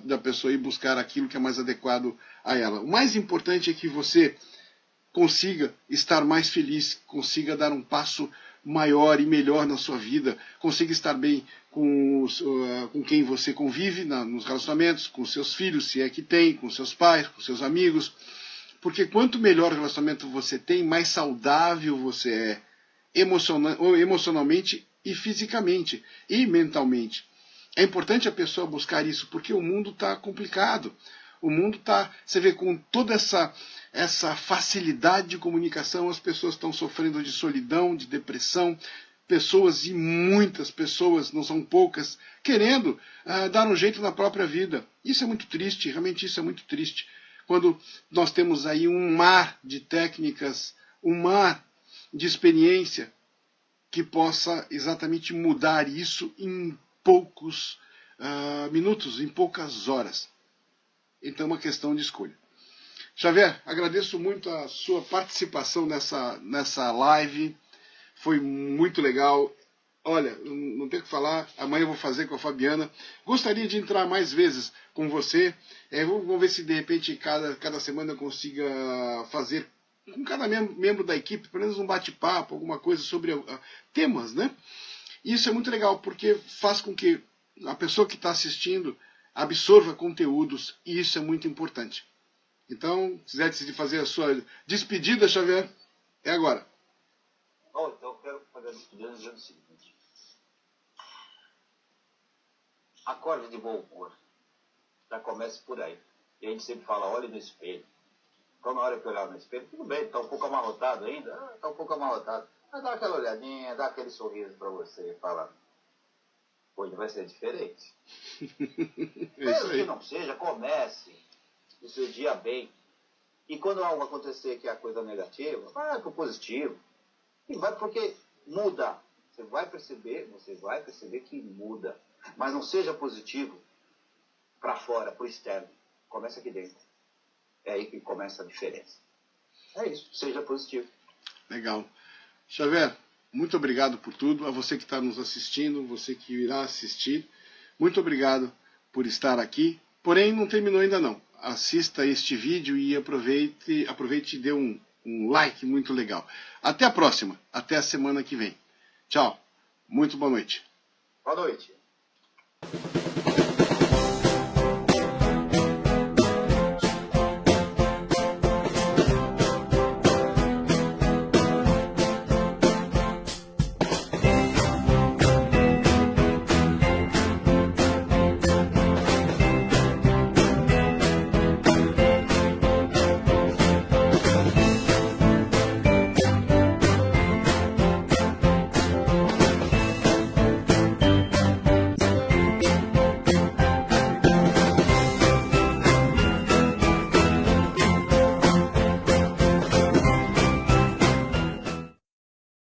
da pessoa ir buscar aquilo que é mais adequado a ela. O mais importante é que você consiga estar mais feliz, consiga dar um passo maior e melhor na sua vida, consiga estar bem com quem você convive nos relacionamentos, com seus filhos, se é que tem, com seus pais, com seus amigos. Porque quanto melhor relacionamento você tem, mais saudável você é, emocionalmente e fisicamente e mentalmente. É importante a pessoa buscar isso, porque o mundo está complicado. O mundo está, você vê, com toda essa facilidade de comunicação, as pessoas estão sofrendo de solidão, de depressão, pessoas, e muitas pessoas, não são poucas, querendo dar um jeito na própria vida. Isso é muito triste, realmente isso é muito triste. Quando nós temos aí um mar de técnicas, um mar de experiência que possa exatamente mudar isso em poucos minutos, em poucas horas. Então é uma questão de escolha. Xavier, agradeço muito a sua participação nessa live. Foi muito legal. Olha, não tenho o que falar. Amanhã eu vou fazer com a Fabiana. Gostaria de entrar mais vezes com você. Vamos ver se de repente cada semana eu consiga fazer com cada membro da equipe, pelo menos um bate-papo, alguma coisa sobre temas, né? Isso é muito legal, porque faz com que a pessoa que está assistindo absorva conteúdos, e isso é muito importante. Então, se quiser decidir fazer a sua despedida, Xavier, é agora. Então eu quero fazer a despedida dizendo o seguinte. Acorde de bom humor. Já comece por aí. E a gente sempre fala, olhe no espelho. Então, na hora que eu olhar no espelho, tudo bem, está um pouco amarrotado ainda. Está um pouco amarrotado. Mas dá aquela olhadinha, dá aquele sorriso para você e fala, hoje vai ser diferente. Mesmo que não seja, comece o seu dia bem. E quando algo acontecer que é a coisa negativa, vai para o positivo. E vai porque muda. Você vai perceber que muda. Mas não seja positivo para fora, para o externo. Comece aqui dentro. É aí que começa a diferença. É isso, seja positivo. Legal. Xavier, muito obrigado por tudo. A você que está nos assistindo, você que irá assistir, muito obrigado por estar aqui. Porém, não terminou ainda não. Assista este vídeo e aproveite e dê um like muito legal. Até a próxima, até a semana que vem. Tchau, muito boa noite. Boa noite.